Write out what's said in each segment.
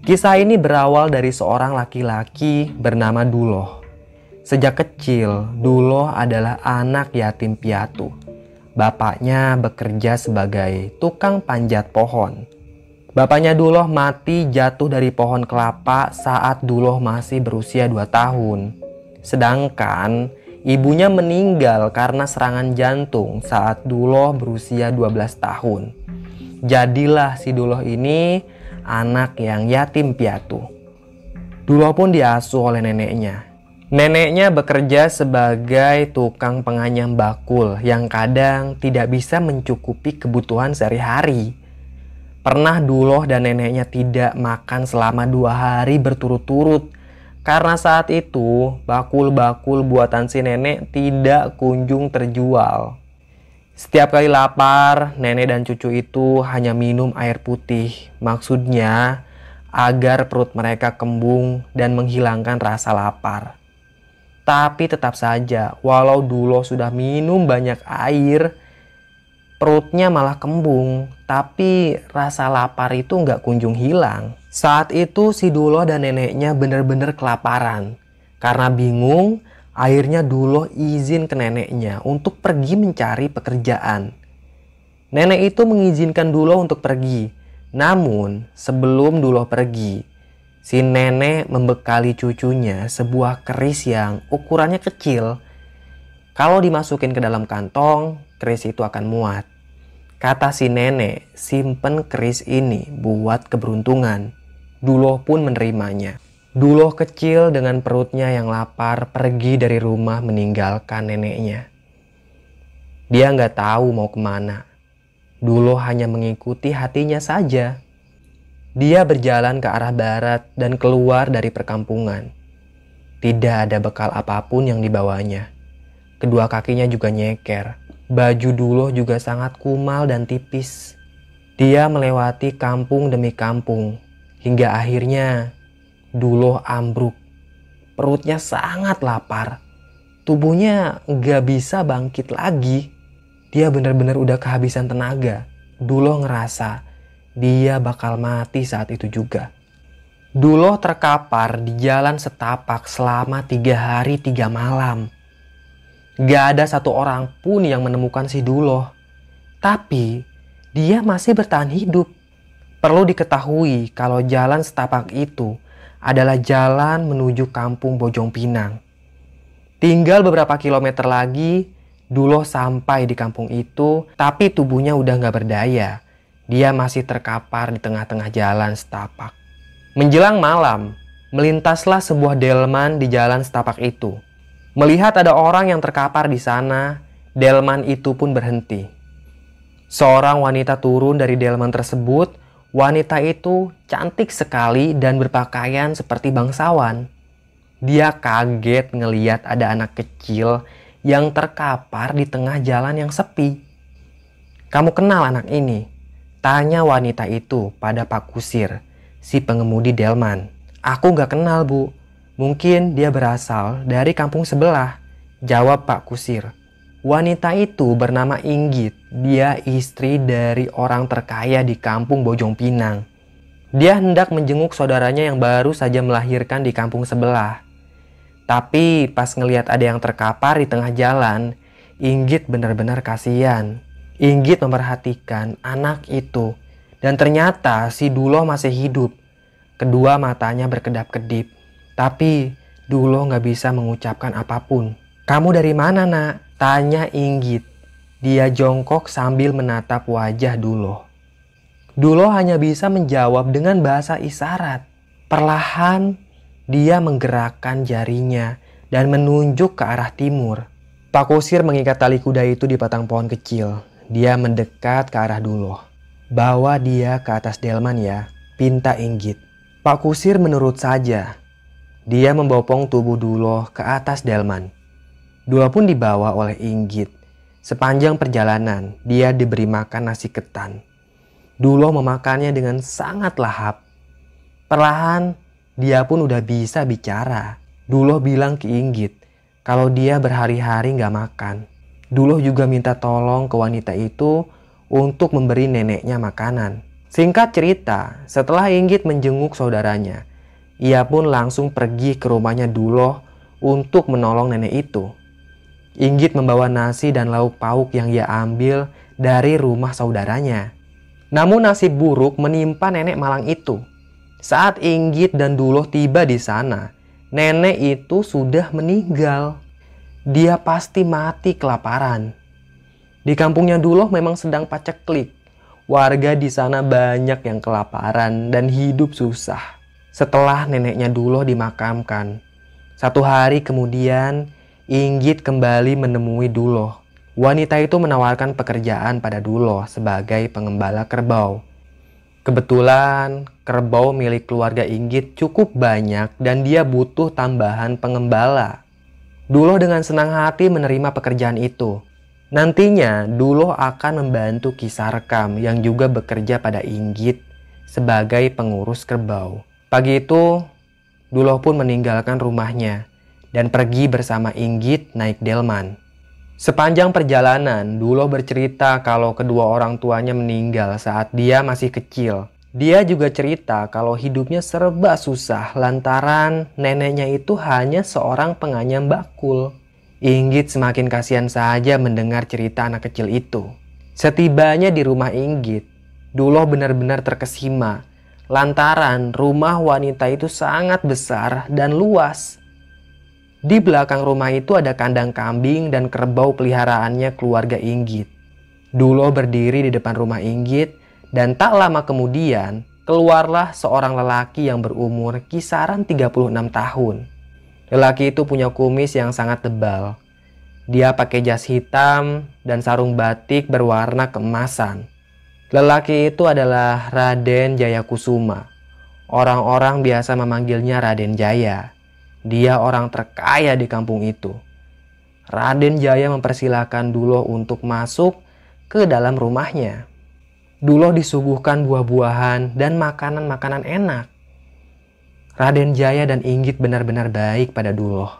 Kisah ini berawal dari seorang laki-laki bernama Duloh. Sejak kecil, Duloh adalah anak yatim piatu. Bapaknya bekerja sebagai tukang panjat pohon. Bapaknya Duloh mati jatuh dari pohon kelapa saat Duloh masih berusia 2 tahun. Sedangkan ibunya meninggal karena serangan jantung saat Duloh berusia 12 tahun. Jadilah si Duloh ini anak yang yatim piatu. Duloh pun diasuh oleh neneknya. Neneknya bekerja sebagai tukang penganyam bakul yang kadang tidak bisa mencukupi kebutuhan sehari-hari. Pernah Duloh dan neneknya tidak makan selama 2 hari berturut-turut karena saat itu bakul-bakul buatan si nenek tidak kunjung terjual. Setiap kali lapar, nenek dan cucu itu hanya minum air putih. Maksudnya agar perut mereka kembung dan menghilangkan rasa lapar. Tapi tetap saja, walau Duloh sudah minum banyak air, perutnya malah kembung. Tapi rasa lapar itu nggak kunjung hilang. Saat itu si Duloh dan neneknya benar-benar kelaparan. Karena bingung, akhirnya Duloh izin ke neneknya untuk pergi mencari pekerjaan. Nenek itu mengizinkan Duloh untuk pergi. Namun sebelum Duloh pergi, si nenek membekali cucunya sebuah keris yang ukurannya kecil. Kalau dimasukin ke dalam kantong, keris itu akan muat. Kata si nenek, simpen keris ini buat keberuntungan. Duloh pun menerimanya. Duloh kecil dengan perutnya yang lapar pergi dari rumah meninggalkan neneknya. Dia nggak tahu mau kemana. Duloh hanya mengikuti hatinya saja. Dia berjalan ke arah barat dan keluar dari perkampungan. Tidak ada bekal apapun yang dibawanya. Kedua kakinya juga nyeker. Baju Duloh juga sangat kumal dan tipis. Dia melewati kampung demi kampung. Hingga akhirnya Duloh ambruk. Perutnya sangat lapar. Tubuhnya nggak bisa bangkit lagi. Dia benar-benar udah kehabisan tenaga. Duloh ngerasa dia bakal mati saat itu juga. Duloh terkapar di jalan setapak selama 3 hari 3 malam. Gak ada satu orang pun yang menemukan si Duloh. Tapi dia masih bertahan hidup. Perlu diketahui kalau jalan setapak itu adalah jalan menuju kampung Bojong Pinang. Tinggal beberapa kilometer lagi, Duloh sampai di kampung itu, tapi tubuhnya udah gak berdaya. Dia masih terkapar di tengah-tengah jalan setapak. Menjelang malam, melintaslah sebuah delman di jalan setapak itu. Melihat ada orang yang terkapar di sana, delman itu pun berhenti. Seorang wanita turun dari delman tersebut. Wanita itu cantik sekali dan berpakaian seperti bangsawan. Dia kaget ngeliat ada anak kecil yang terkapar di tengah jalan yang sepi. "Kamu kenal anak ini?" tanya wanita itu pada Pak Kusir, si pengemudi delman. "Aku gak kenal, Bu. Mungkin dia berasal dari kampung sebelah," jawab Pak Kusir. Wanita itu bernama Inggit. Dia istri dari orang terkaya di kampung Bojong Pinang. Dia hendak menjenguk saudaranya yang baru saja melahirkan di kampung sebelah. Tapi pas ngelihat ada yang terkapar di tengah jalan, Inggit benar-benar kasihan. Inggit memperhatikan anak itu. Dan ternyata si Duloh masih hidup. Kedua matanya berkedap-kedip. Tapi Duloh gak bisa mengucapkan apapun. "Kamu dari mana, Nak?" tanya Inggit. Dia jongkok sambil menatap wajah Duloh. Duloh hanya bisa menjawab dengan bahasa isyarat. Perlahan dia menggerakkan jarinya dan menunjuk ke arah timur. Pak Kusir mengikat tali kuda itu di batang pohon kecil. Dia mendekat ke arah Duloh. "Bawa dia ke atas delman ya," pinta Inggit. Pak Kusir menurut saja. Dia membopong tubuh Duloh ke atas delman. Duloh pun dibawa oleh Inggit. Sepanjang perjalanan, dia diberi makan nasi ketan. Duloh memakannya dengan sangat lahap. Perlahan, dia pun udah bisa bicara. Duloh bilang ke Inggit kalau dia berhari-hari gak makan. Duloh juga minta tolong ke wanita itu untuk memberi neneknya makanan. Singkat cerita, setelah Inggit menjenguk saudaranya, ia pun langsung pergi ke rumahnya Duloh untuk menolong nenek itu. Inggit membawa nasi dan lauk pauk yang ia ambil dari rumah saudaranya. Namun nasib buruk menimpa nenek malang itu. Saat Inggit dan Duloh tiba di sana, nenek itu sudah meninggal. Dia pasti mati kelaparan. Di kampungnya Duloh memang sedang paceklik. Warga di sana banyak yang kelaparan dan hidup susah. Setelah neneknya Duloh dimakamkan, 1 hari kemudian Inggit kembali menemui Duloh. Wanita itu menawarkan pekerjaan pada Duloh sebagai pengembala kerbau. Kebetulan kerbau milik keluarga Inggit cukup banyak dan dia butuh tambahan pengembala. Duloh dengan senang hati menerima pekerjaan itu. Nantinya Duloh akan membantu Ki Sarkam yang juga bekerja pada Inggit sebagai pengurus kerbau. Pagi itu Duloh pun meninggalkan rumahnya dan pergi bersama Inggit naik delman. Sepanjang perjalanan Duloh bercerita kalau kedua orang tuanya meninggal saat dia masih kecil. Dia juga cerita kalau hidupnya serba susah lantaran neneknya itu hanya seorang penganyam bakul. Inggit semakin kasihan saja mendengar cerita anak kecil itu. Setibanya di rumah Inggit, Duloh benar-benar terkesima lantaran rumah wanita itu sangat besar dan luas. Di belakang rumah itu ada kandang kambing dan kerbau peliharaannya keluarga Inggit. Duloh berdiri di depan rumah Inggit dan tak lama kemudian keluarlah seorang lelaki yang berumur kisaran 36 tahun. Lelaki itu punya kumis yang sangat tebal. Dia pakai jas hitam dan sarung batik berwarna keemasan. Lelaki itu adalah Raden Jayakusuma. Orang-orang biasa memanggilnya Raden Jaya. Dia orang terkaya di kampung itu. Raden Jaya mempersilahkan Duloh untuk masuk ke dalam rumahnya. Duloh disuguhkan buah-buahan dan makanan-makanan enak. Raden Jaya dan Inggit benar-benar baik pada Duloh.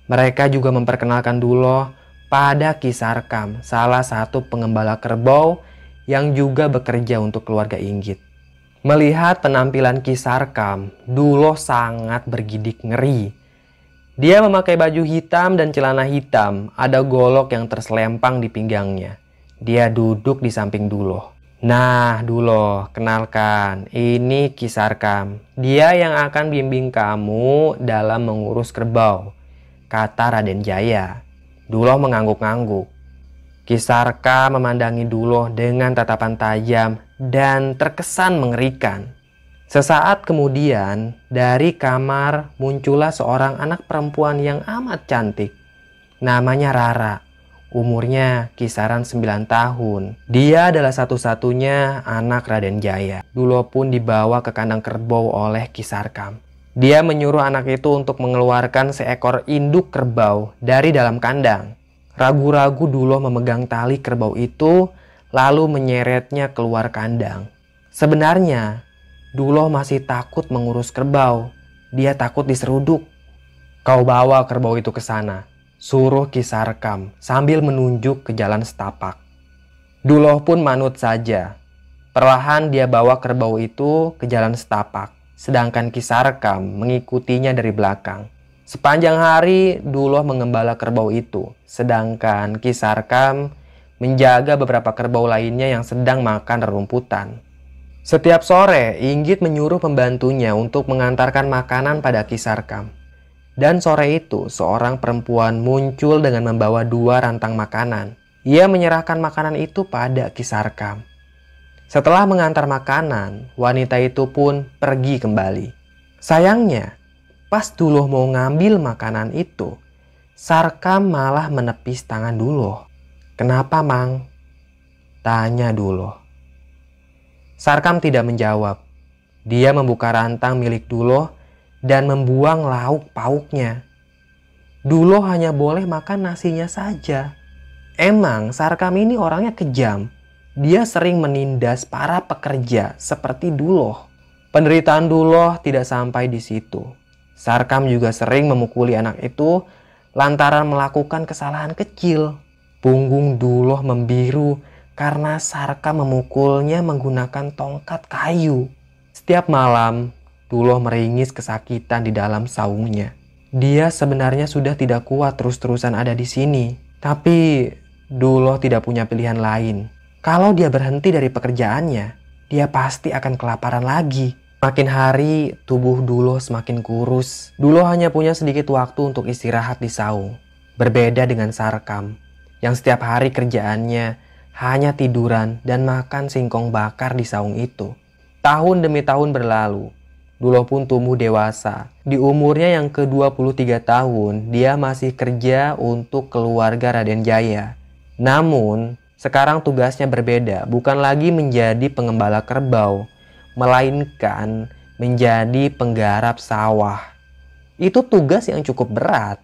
Mereka juga memperkenalkan Duloh pada Ki Sarkam, salah satu pengembala kerbau yang juga bekerja untuk keluarga Inggit. Melihat penampilan Ki Sarkam, Duloh sangat bergidik ngeri. Dia memakai baju hitam dan celana hitam, ada golok yang terselempang di pinggangnya. Dia duduk di samping Duloh. Nah, Duloh, kenalkan, ini Ki Sarkam. Dia yang akan bimbing kamu dalam mengurus kerbau, kata Raden Jaya. Duloh mengangguk-angguk. Ki Sarkam memandangi Duloh dengan tatapan tajam dan terkesan mengerikan. Sesaat kemudian, dari kamar muncullah seorang anak perempuan yang amat cantik. Namanya Rara. Umurnya kisaran 9 tahun. Dia adalah satu-satunya anak Raden Jaya. Duloh pun dibawa ke kandang kerbau oleh Ki Sarkam. Dia menyuruh anak itu untuk mengeluarkan seekor induk kerbau dari dalam kandang. Ragu-ragu Duloh memegang tali kerbau itu lalu menyeretnya keluar kandang. Sebenarnya Duloh masih takut mengurus kerbau. Dia takut diseruduk. Kau bawa kerbau itu ke sana, suruh Ki Sarkam sambil menunjuk ke jalan setapak. Duloh pun manut saja. Perlahan dia bawa kerbau itu ke jalan setapak, sedangkan Ki Sarkam mengikutinya dari belakang. Sepanjang hari Duloh mengembala kerbau itu, sedangkan Ki Sarkam menjaga beberapa kerbau lainnya yang sedang makan rerumputan. Setiap sore Inggit menyuruh pembantunya untuk mengantarkan makanan pada Ki Sarkam. Dan sore itu seorang perempuan muncul dengan membawa 2 rantang makanan. Ia menyerahkan makanan itu pada Ki Sarkam. Setelah mengantar makanan, wanita itu pun pergi kembali. Sayangnya, pas Duloh mau ngambil makanan itu, Sarkam malah menepis tangan Duloh. "Kenapa, Mang?" tanya Duloh. Sarkam tidak menjawab. Dia membuka rantang milik Duloh dan membuang lauk pauknya. Duloh hanya boleh makan nasinya saja. Emang Sarkam ini orangnya kejam. Dia sering menindas para pekerja seperti Duloh. Penderitaan Duloh tidak sampai di situ. Sarkam juga sering memukuli anak itu lantaran melakukan kesalahan kecil. Punggung Duloh membiru karena Sarkam memukulnya menggunakan tongkat kayu. Setiap malam, Duloh meringis kesakitan di dalam saungnya. Dia sebenarnya sudah tidak kuat terus-terusan ada di sini. Tapi Duloh tidak punya pilihan lain. Kalau dia berhenti dari pekerjaannya, dia pasti akan kelaparan lagi. Makin hari, tubuh Duloh semakin kurus. Duloh hanya punya sedikit waktu untuk istirahat di saung. Berbeda dengan Sarkam, yang setiap hari kerjaannya hanya tiduran dan makan singkong bakar di saung itu. Tahun demi tahun berlalu, Duloh pun tumbuh dewasa. Di umurnya yang ke-23 tahun, dia masih kerja untuk keluarga Raden Jaya. Namun, sekarang tugasnya berbeda, bukan lagi menjadi pengembala kerbau, melainkan menjadi penggarap sawah. Itu tugas yang cukup berat.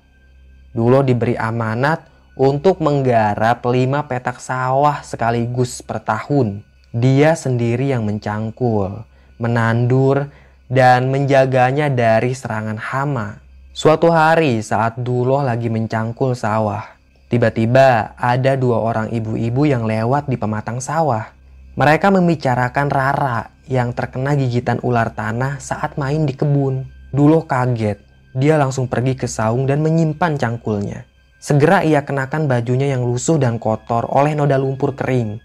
Duloh diberi amanat untuk menggarap 5 petak sawah sekaligus per tahun. Dia sendiri yang mencangkul, menandur, dan menjaganya dari serangan hama. Suatu hari saat Duloh lagi mencangkul sawah, tiba-tiba ada 2 orang ibu-ibu yang lewat di pematang sawah. Mereka membicarakan Rara yang terkena gigitan ular tanah saat main di kebun. Duloh kaget. Dia langsung pergi ke saung dan menyimpan cangkulnya. Segera ia kenakan bajunya yang lusuh dan kotor oleh noda lumpur kering.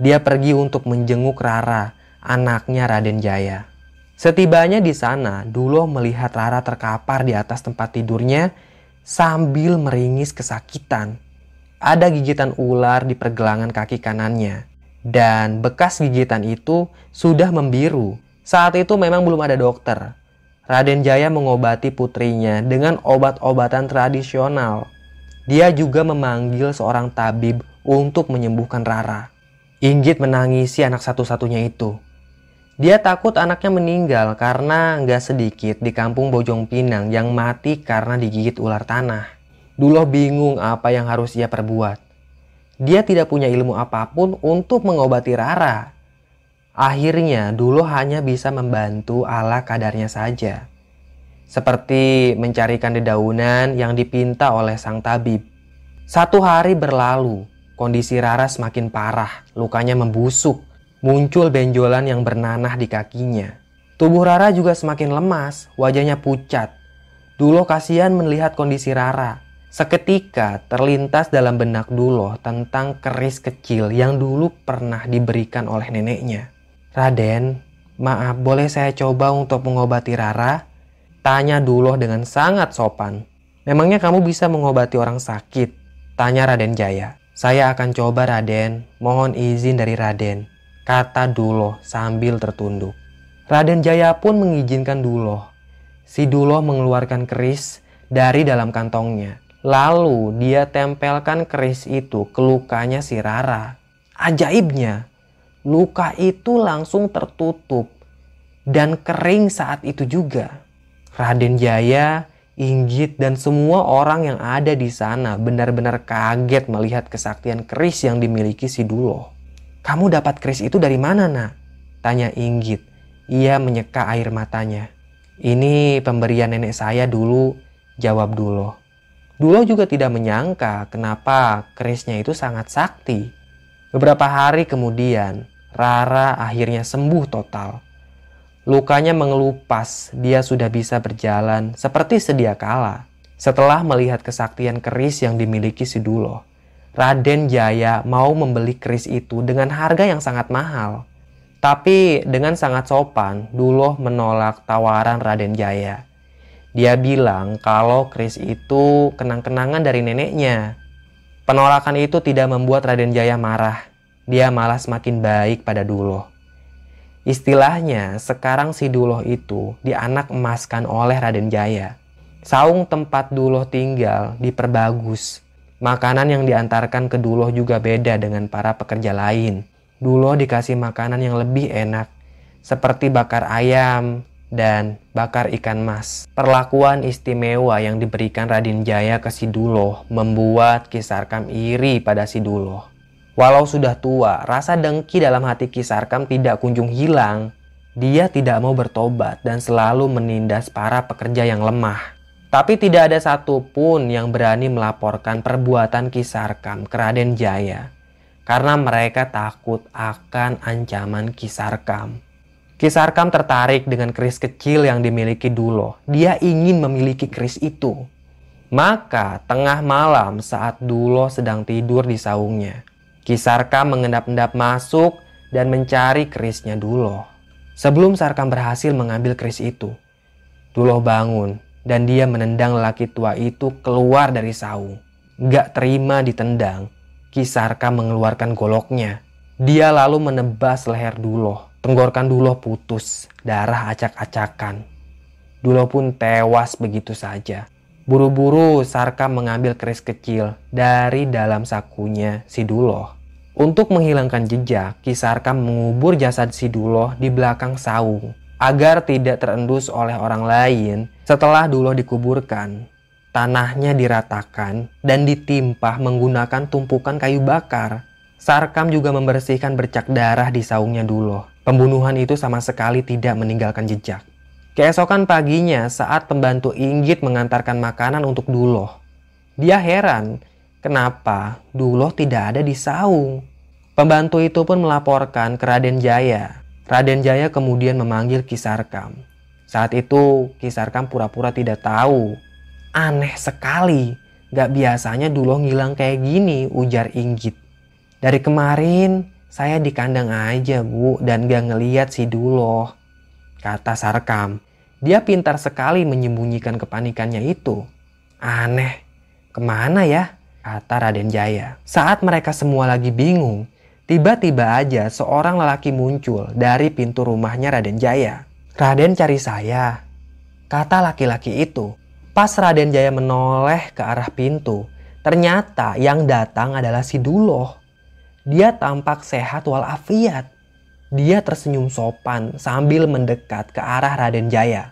Dia pergi untuk menjenguk Rara, anaknya Raden Jaya. Setibanya di sana, Duloh melihat Rara terkapar di atas tempat tidurnya sambil meringis kesakitan. Ada gigitan ular di pergelangan kaki kanannya. Dan bekas gigitan itu sudah membiru. Saat itu memang belum ada dokter. Raden Jaya mengobati putrinya dengan obat-obatan tradisional. Dia juga memanggil seorang tabib untuk menyembuhkan Rara. Inggit menangisi anak satu-satunya itu. Dia takut anaknya meninggal karena nggak sedikit di kampung Bojong Pinang yang mati karena digigit ular tanah. Duloh bingung apa yang harus ia perbuat. Dia tidak punya ilmu apapun untuk mengobati Rara. Akhirnya Duloh hanya bisa membantu ala kadarnya saja. Seperti mencarikan dedaunan yang dipinta oleh sang tabib. 1 hari berlalu, kondisi Rara semakin parah, lukanya membusuk. Muncul benjolan yang bernanah di kakinya. Tubuh Rara juga semakin lemas, wajahnya pucat. Duloh kasihan melihat kondisi Rara. Seketika terlintas dalam benak Duloh tentang keris kecil yang dulu pernah diberikan oleh neneknya. "Raden, maaf, boleh saya coba untuk mengobati Rara?" Tanya Duloh dengan sangat sopan. "Memangnya kamu bisa mengobati orang sakit?" Tanya Raden Jaya. "Saya akan coba, Raden. Mohon izin dari Raden," kata Duloh sambil tertunduk. Raden Jaya pun mengizinkan Duloh. Si Duloh mengeluarkan keris dari dalam kantongnya. Lalu dia tempelkan keris itu ke lukanya si Rara. Ajaibnya, luka itu langsung tertutup dan kering saat itu juga. Raden Jaya, Inggit, dan semua orang yang ada di sana benar-benar kaget melihat kesaktian keris yang dimiliki si Duloh. "Kamu dapat keris itu dari mana, Nak?" tanya Inggit. Ia menyeka air matanya. "Ini pemberian nenek saya dulu," jawab Duloh. Duloh juga tidak menyangka kenapa kerisnya itu sangat sakti. Beberapa hari kemudian, Rara akhirnya sembuh total. Lukanya mengelupas, dia sudah bisa berjalan seperti sedia kala. Setelah melihat kesaktian keris yang dimiliki si Duloh, Raden Jaya mau membeli keris itu dengan harga yang sangat mahal. Tapi dengan sangat sopan, Duloh menolak tawaran Raden Jaya. Dia bilang kalau keris itu kenang-kenangan dari neneknya. Penolakan itu tidak membuat Raden Jaya marah. Dia malah semakin baik pada Duloh. Istilahnya, sekarang si Duloh itu dianak emaskan oleh Raden Jaya. Saung tempat Duloh tinggal diperbagus. Makanan yang diantarkan ke Duloh juga beda dengan para pekerja lain. Duloh dikasih makanan yang lebih enak, seperti bakar ayam dan bakar ikan mas. Perlakuan istimewa yang diberikan Raden Jaya ke si Duloh membuat Ki Sarkam iri pada si Duloh. Walau sudah tua, rasa dengki dalam hati Ki Sarkam tidak kunjung hilang. Dia tidak mau bertobat dan selalu menindas para pekerja yang lemah. Tapi tidak ada satupun yang berani melaporkan perbuatan Ki Sarkam ke Raden Jaya. karena mereka takut akan ancaman Ki Sarkam. Ki Sarkam tertarik dengan keris kecil yang dimiliki Duloh. Dia ingin memiliki keris itu. Maka tengah malam saat Duloh sedang tidur di saungnya, Ki Sarkam mengendap-endap masuk dan mencari kerisnya Duloh. Sebelum Sarkam berhasil mengambil keris itu, Duloh bangun dan dia menendang lelaki tua itu keluar dari saung. Gak terima ditendang, Ki Sarkam mengeluarkan goloknya. Dia lalu menebas leher Duloh. Tenggorokan Duloh putus, darah acak-acakan. Duloh pun tewas begitu saja. Buru-buru Sarkam mengambil keris kecil dari dalam sakunya si Duloh. Untuk menghilangkan jejak, Ki Sarkam mengubur jasad si Duloh di belakang saung agar tidak terendus oleh orang lain. Setelah Duloh dikuburkan, tanahnya diratakan dan ditimpah menggunakan tumpukan kayu bakar. Sarkam juga membersihkan bercak darah di saungnya Duloh. Pembunuhan itu sama sekali tidak meninggalkan jejak. Keesokan paginya saat pembantu Inggit mengantarkan makanan untuk Duloh, dia heran kenapa Duloh tidak ada di saung. Pembantu itu pun melaporkan ke Raden Jaya. Raden Jaya kemudian memanggil Ki Sarkam. Saat itu Ki Sarkam pura-pura tidak tahu. Aneh sekali, gak biasanya Duloh ngilang kayak gini, ujar Inggit. Dari kemarin saya di kandang aja Bu dan gak ngeliat si Duloh, kata Sarkam. Dia pintar sekali menyembunyikan kepanikannya itu. Aneh, kemana ya? Kata Raden Jaya. Saat mereka semua lagi bingung, tiba-tiba aja seorang lelaki muncul dari pintu rumahnya Raden Jaya. Raden cari saya, kata laki-laki itu. Pas Raden Jaya menoleh ke arah pintu, ternyata yang datang adalah si Duloh. Dia tampak sehat walafiat. Dia tersenyum sopan sambil mendekat ke arah Raden Jaya.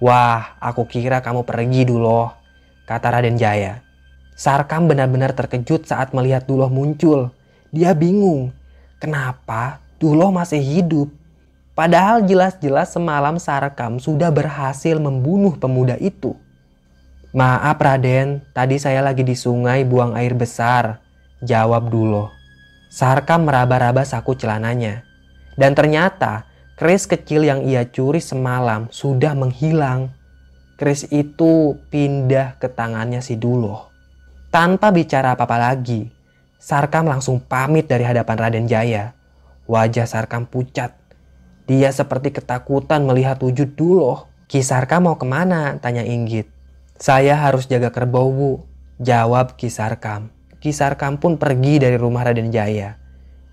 Wah, aku kira kamu pergi Duloh, kata Raden Jaya. Sarkam benar-benar terkejut saat melihat Duloh muncul. Dia bingung, kenapa Duloh masih hidup? Padahal jelas-jelas semalam Sarkam sudah berhasil membunuh pemuda itu. Maaf Raden, tadi saya lagi di sungai buang air besar, jawab Duloh. Sarkam meraba-raba saku celananya. Dan ternyata keris kecil yang ia curi semalam sudah menghilang. Keris itu pindah ke tangannya si Duloh. Tanpa bicara apa-apa lagi, Sarkam langsung pamit dari hadapan Raden Jaya. Wajah Sarkam pucat. Dia seperti ketakutan melihat wujud Duloh. Ki Sarkam mau kemana? Tanya Inggit. Saya harus jaga kerbau Bu, jawab Ki Sarkam. Ki Sarkam pun pergi dari rumah Raden Jaya.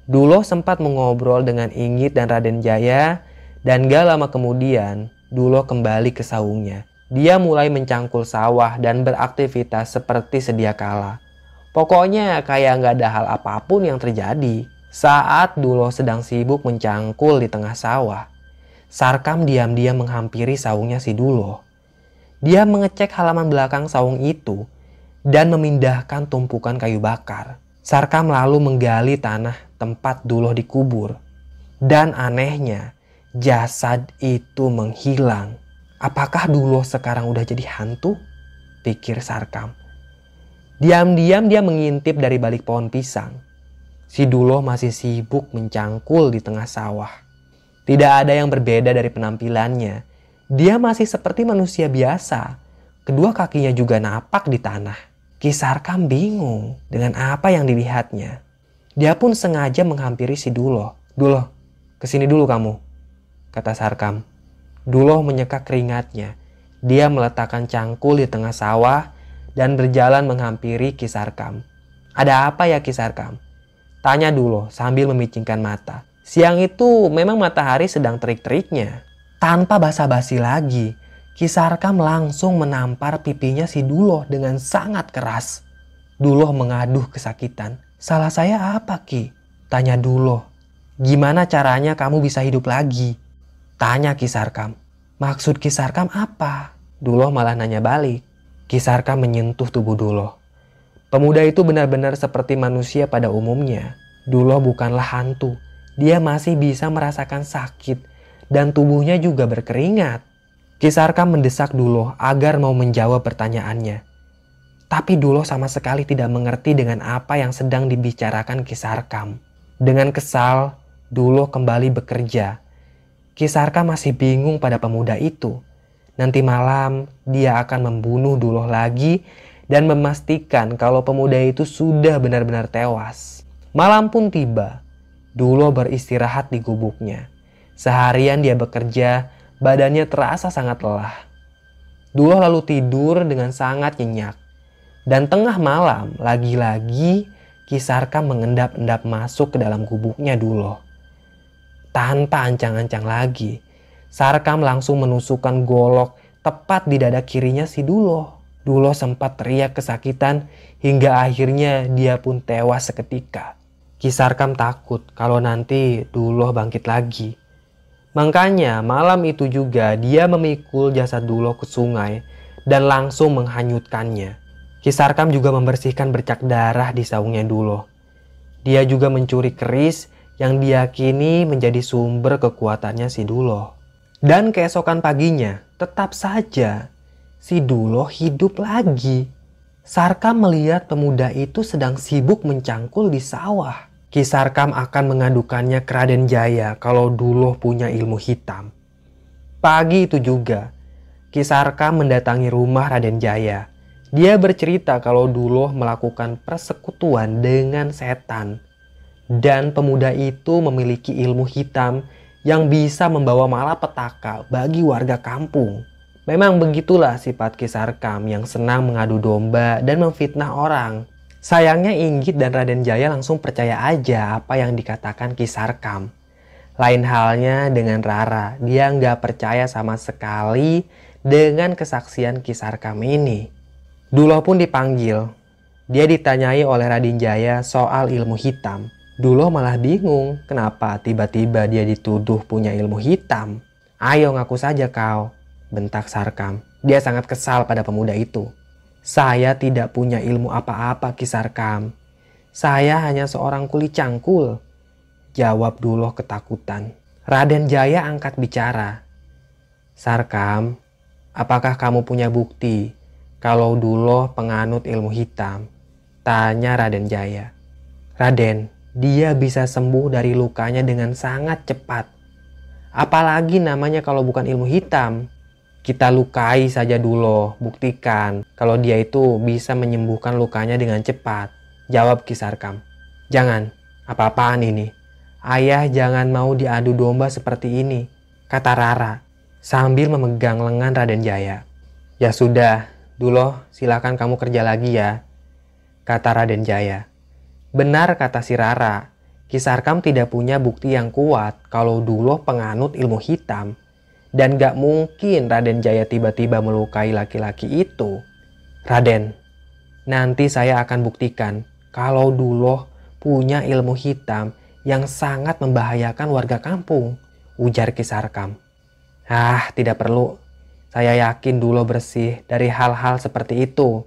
Duloh sempat mengobrol dengan Inggit dan Raden Jaya, dan gak lama kemudian Duloh kembali ke saungnya. Dia mulai mencangkul sawah dan beraktivitas seperti sedia kala. Pokoknya kayak gak ada hal apapun yang terjadi. Saat Duloh sedang sibuk mencangkul di tengah sawah, Sarkam diam-diam menghampiri saungnya si Duloh. Dia mengecek halaman belakang saung itu dan memindahkan tumpukan kayu bakar. Sarkam lalu menggali tanah tempat Duloh dikubur. Dan anehnya, jasad itu menghilang. Apakah Duloh sekarang udah jadi hantu? Pikir Sarkam. Diam-diam dia mengintip dari balik pohon pisang. Si Duloh masih sibuk mencangkul di tengah sawah. Tidak ada yang berbeda dari penampilannya. Dia masih seperti manusia biasa. Kedua kakinya juga napak di tanah. Ki Sarkam bingung dengan apa yang dilihatnya. Dia pun sengaja menghampiri si Duloh. Duloh, kesini dulu kamu, kata Sarkam. Duloh menyeka keringatnya. Dia meletakkan cangkul di tengah sawah dan berjalan menghampiri Ki Sarkam. Ada apa ya Ki Sarkam? Tanya Duloh sambil memicingkan mata. Siang itu memang matahari sedang terik-teriknya. Tanpa basa-basi lagi, Ki Sarkam langsung menampar pipinya si Duloh dengan sangat keras. Duloh mengaduh kesakitan. Salah saya apa Ki? Tanya Duloh. Gimana caranya kamu bisa hidup lagi? Tanya Ki Sarkam. Maksud Ki Sarkam apa? Duloh malah nanya balik. Ki Sarkam menyentuh tubuh Duloh. Pemuda itu benar-benar seperti manusia pada umumnya. Duloh bukanlah hantu. Dia masih bisa merasakan sakit dan tubuhnya juga berkeringat. Ki Sarkam mendesak Duloh agar mau menjawab pertanyaannya. Tapi Duloh sama sekali tidak mengerti dengan apa yang sedang dibicarakan Ki Sarkam. Dengan kesal, Duloh kembali bekerja. Ki Sarkam masih bingung pada pemuda itu. Nanti malam dia akan membunuh Duloh lagi dan memastikan kalau pemuda itu sudah benar-benar tewas. Malam pun tiba. Duloh beristirahat di gubuknya. Seharian dia bekerja, badannya terasa sangat lelah. Duloh lalu tidur dengan sangat nyenyak. Dan tengah malam, lagi-lagi Ki Sarkam mengendap-endap masuk ke dalam gubuknya Duloh. Tanpa ancang-ancang lagi, Sarkam langsung menusukkan golok tepat di dada kirinya si Duloh. Duloh sempat teriak kesakitan hingga akhirnya dia pun tewas seketika. Ki Sarkam takut kalau nanti Duloh bangkit lagi. Makanya malam itu juga dia memikul jasad Duloh ke sungai dan langsung menghanyutkannya. Ki Sarkam juga membersihkan bercak darah di saungnya Duloh. Dia juga mencuri keris yang diyakini menjadi sumber kekuatannya si Duloh. Dan keesokan paginya, tetap saja si Duloh hidup lagi. Sarkam melihat pemuda itu sedang sibuk mencangkul di sawah. Ki Sarkam akan mengadukannya ke Raden Jaya kalau Duloh punya ilmu hitam. Pagi itu juga, Ki Sarkam mendatangi rumah Raden Jaya. Dia bercerita kalau Duloh melakukan persekutuan dengan setan. Dan pemuda itu memiliki ilmu hitam yang bisa membawa malapetaka bagi warga kampung. Memang begitulah sifat Ki Sarkam yang senang mengadu domba dan memfitnah orang. Sayangnya Inggit dan Raden Jaya langsung percaya aja apa yang dikatakan Ki Sarkam. Lain halnya dengan Rara, dia nggak percaya sama sekali dengan kesaksian Ki Sarkam ini. Duloh pun dipanggil. Dia ditanyai oleh Raden Jaya soal ilmu hitam. Duloh malah bingung kenapa tiba-tiba dia dituduh punya ilmu hitam. Ayo ngaku saja kau, bentak Sarkam. Dia sangat kesal pada pemuda itu. Saya tidak punya ilmu apa-apa Ki Sarkam. Saya hanya seorang kuli cangkul, jawab Duloh ketakutan. Raden Jaya angkat bicara. Sarkam, apakah kamu punya bukti kalau Duloh penganut ilmu hitam? Tanya Raden Jaya. Raden, dia bisa sembuh dari lukanya dengan sangat cepat. Apalagi namanya kalau bukan ilmu hitam. Kita lukai saja Duloh, buktikan kalau dia itu bisa menyembuhkan lukanya dengan cepat, jawab Ki Sarkam. Jangan, apa-apaan ini? Ayah jangan mau diadu domba seperti ini, kata Rara sambil memegang lengan Raden Jaya. Ya sudah, Duloh silakan kamu kerja lagi ya, kata Raden Jaya. Benar kata si Rara, Ki Sarkam tidak punya bukti yang kuat kalau Duloh penganut ilmu hitam. Dan gak mungkin Raden Jaya tiba-tiba melukai laki-laki itu. Raden, nanti saya akan buktikan kalau Duloh punya ilmu hitam yang sangat membahayakan warga kampung, ujar Ki Sarkam. Tidak perlu. Saya yakin Duloh bersih dari hal-hal seperti itu.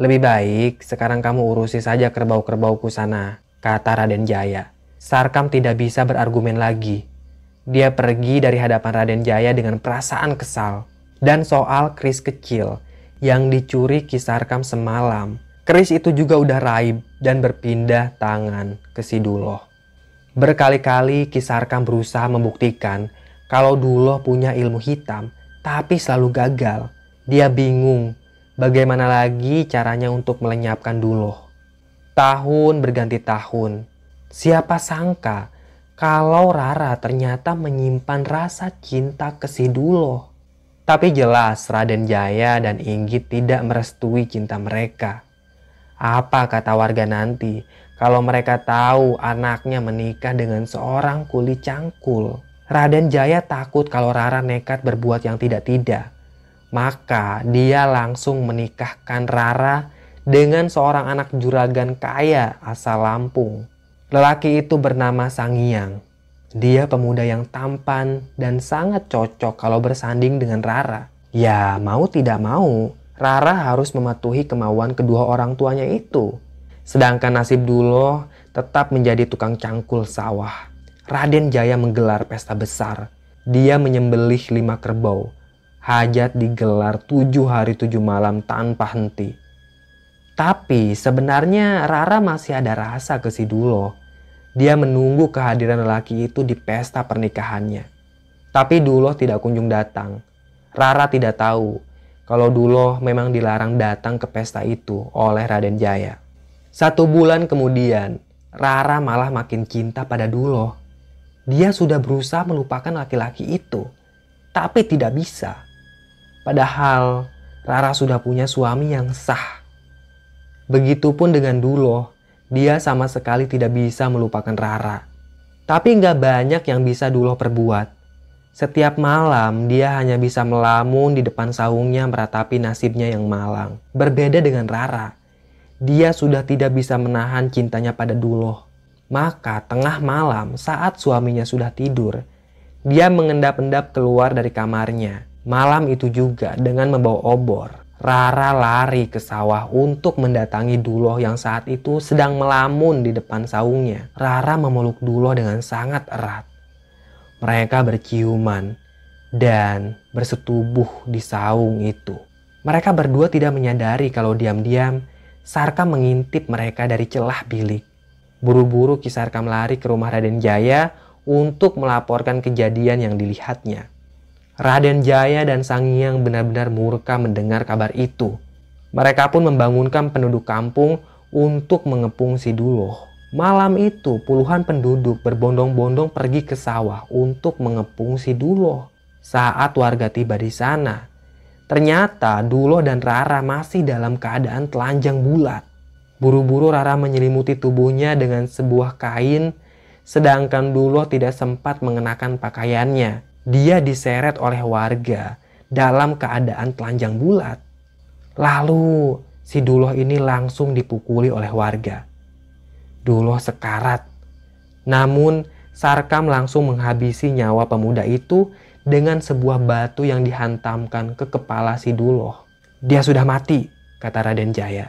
Lebih baik sekarang kamu urusi saja kerbau-kerbauku sana, kata Raden Jaya. Sarkam tidak bisa berargumen lagi. Dia pergi dari hadapan Raden Jaya dengan perasaan kesal. Dan soal keris kecil yang dicuri Ki Sarkam semalam, keris itu juga udah raib dan berpindah tangan ke si Duloh. Berkali-kali Ki Sarkam berusaha membuktikan kalau Duloh punya ilmu hitam, tapi selalu gagal. Dia bingung bagaimana lagi caranya untuk melenyapkan Duloh. Tahun berganti tahun. Siapa sangka kalau Rara ternyata menyimpan rasa cinta ke si Duloh. Tapi jelas Raden Jaya dan Inggit tidak merestui cinta mereka. Apa kata warga nanti kalau mereka tahu anaknya menikah dengan seorang kuli cangkul? Raden Jaya takut kalau Rara nekat berbuat yang tidak-tidak. Maka dia langsung menikahkan Rara dengan seorang anak juragan kaya asal Lampung. Lelaki itu bernama Sangiang. Dia pemuda yang tampan dan sangat cocok kalau bersanding dengan Rara. Ya mau tidak mau, Rara harus mematuhi kemauan kedua orang tuanya itu. Sedangkan nasib Duloh tetap menjadi tukang cangkul sawah. Raden Jaya menggelar pesta besar. Dia menyembelih 5 kerbau. Hajat digelar 7 hari 7 malam tanpa henti. Tapi sebenarnya Rara masih ada rasa ke si Duloh. Dia menunggu kehadiran lelaki itu di pesta pernikahannya. Tapi Duloh tidak kunjung datang. Rara tidak tahu kalau Duloh memang dilarang datang ke pesta itu oleh Raden Jaya. 1 bulan kemudian, Rara malah makin cinta pada Duloh. Dia sudah berusaha melupakan laki-laki itu, tapi tidak bisa. Padahal Rara sudah punya suami yang sah. Begitupun dengan Duloh, dia sama sekali tidak bisa melupakan Rara. Tapi nggak banyak yang bisa Duloh perbuat. Setiap malam dia hanya bisa melamun di depan saungnya meratapi nasibnya yang malang. Berbeda dengan Rara, dia sudah tidak bisa menahan cintanya pada Duloh. Maka tengah malam saat suaminya sudah tidur, dia mengendap-endap keluar dari kamarnya. Malam itu juga dengan membawa obor, Rara lari ke sawah untuk mendatangi Duloh yang saat itu sedang melamun di depan saungnya. Rara memeluk Duloh dengan sangat erat. Mereka berciuman dan bersetubuh di saung itu. Mereka berdua tidak menyadari kalau diam-diam Sarkam mengintip mereka dari celah bilik. Buru-buru Ki Sarkam lari ke rumah Raden Jaya untuk melaporkan kejadian yang dilihatnya. Raden Jaya dan Sang Hyang benar-benar murka mendengar kabar itu. Mereka pun membangunkan penduduk kampung untuk mengepung si Duloh. Malam itu puluhan penduduk berbondong-bondong pergi ke sawah untuk mengepung si Duloh. Saat warga tiba di sana, ternyata Duloh dan Rara masih dalam keadaan telanjang bulat. Buru-buru Rara menyelimuti tubuhnya dengan sebuah kain, sedangkan Duloh tidak sempat mengenakan pakaiannya. Dia diseret oleh warga dalam keadaan telanjang bulat. Lalu si Duloh ini langsung dipukuli oleh warga. Duloh sekarat. Namun Sarkam langsung menghabisi nyawa pemuda itu dengan sebuah batu yang dihantamkan ke kepala si Duloh. Dia sudah mati, kata Raden Jaya.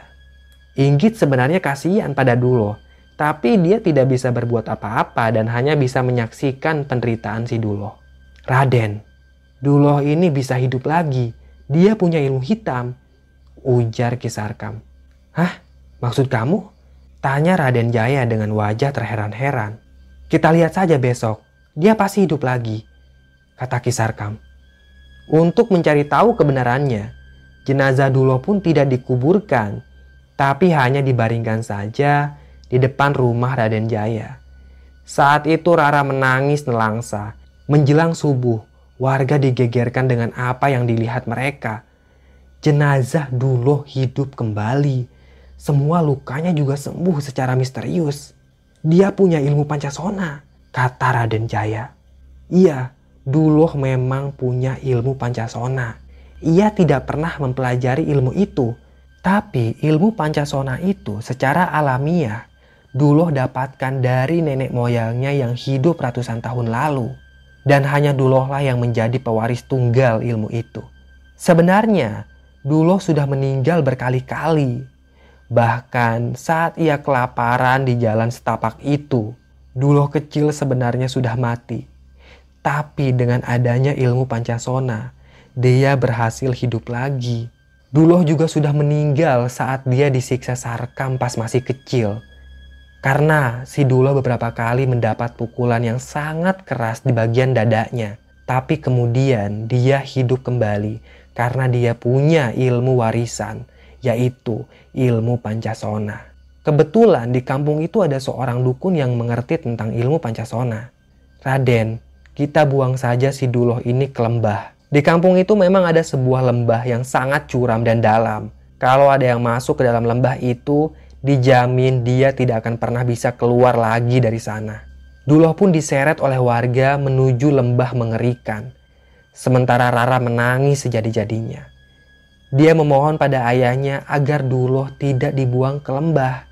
Inggit sebenarnya kasihan pada Duloh, tapi dia tidak bisa berbuat apa-apa dan hanya bisa menyaksikan penderitaan si Duloh. Raden, Duloh ini bisa hidup lagi. Dia punya ilmu hitam, ujar Ki Sarkam. Hah? Maksud kamu? Tanya Raden Jaya dengan wajah terheran-heran. Kita lihat saja besok, dia pasti hidup lagi, kata Ki Sarkam. Untuk mencari tahu kebenarannya, jenazah Duloh pun tidak dikuburkan, tapi hanya dibaringkan saja di depan rumah Raden Jaya. Saat itu Rara menangis nelangsa. Menjelang subuh, warga digegerkan dengan apa yang dilihat mereka. Jenazah Duloh hidup kembali. Semua lukanya juga sembuh secara misterius. Dia punya ilmu Pancasona, kata Raden Jaya. Iya, Duloh memang punya ilmu Pancasona. Ia tidak pernah mempelajari ilmu itu. Tapi ilmu Pancasona itu secara alamiah Duloh dapatkan dari nenek moyangnya yang hidup ratusan tahun lalu. Dan hanya Dulohlah yang menjadi pewaris tunggal ilmu itu. Sebenarnya Duloh sudah meninggal berkali-kali. Bahkan saat ia kelaparan di jalan setapak itu, Duloh kecil sebenarnya sudah mati. Tapi dengan adanya ilmu Pancasona, dia berhasil hidup lagi. Duloh juga sudah meninggal saat dia disiksa Sarkam pas masih kecil. Karena si Duloh beberapa kali mendapat pukulan yang sangat keras di bagian dadanya. Tapi kemudian dia hidup kembali karena dia punya ilmu warisan, yaitu ilmu Pancasona. Kebetulan di kampung itu ada seorang dukun yang mengerti tentang ilmu Pancasona. Raden, kita buang saja si Duloh ini ke lembah. Di kampung itu memang ada sebuah lembah yang sangat curam dan dalam. Kalau ada yang masuk ke dalam lembah itu, dijamin dia tidak akan pernah bisa keluar lagi dari sana. Duloh pun diseret oleh warga menuju lembah mengerikan. Sementara Rara menangis sejadi-jadinya. Dia memohon pada ayahnya agar Duloh tidak dibuang ke lembah.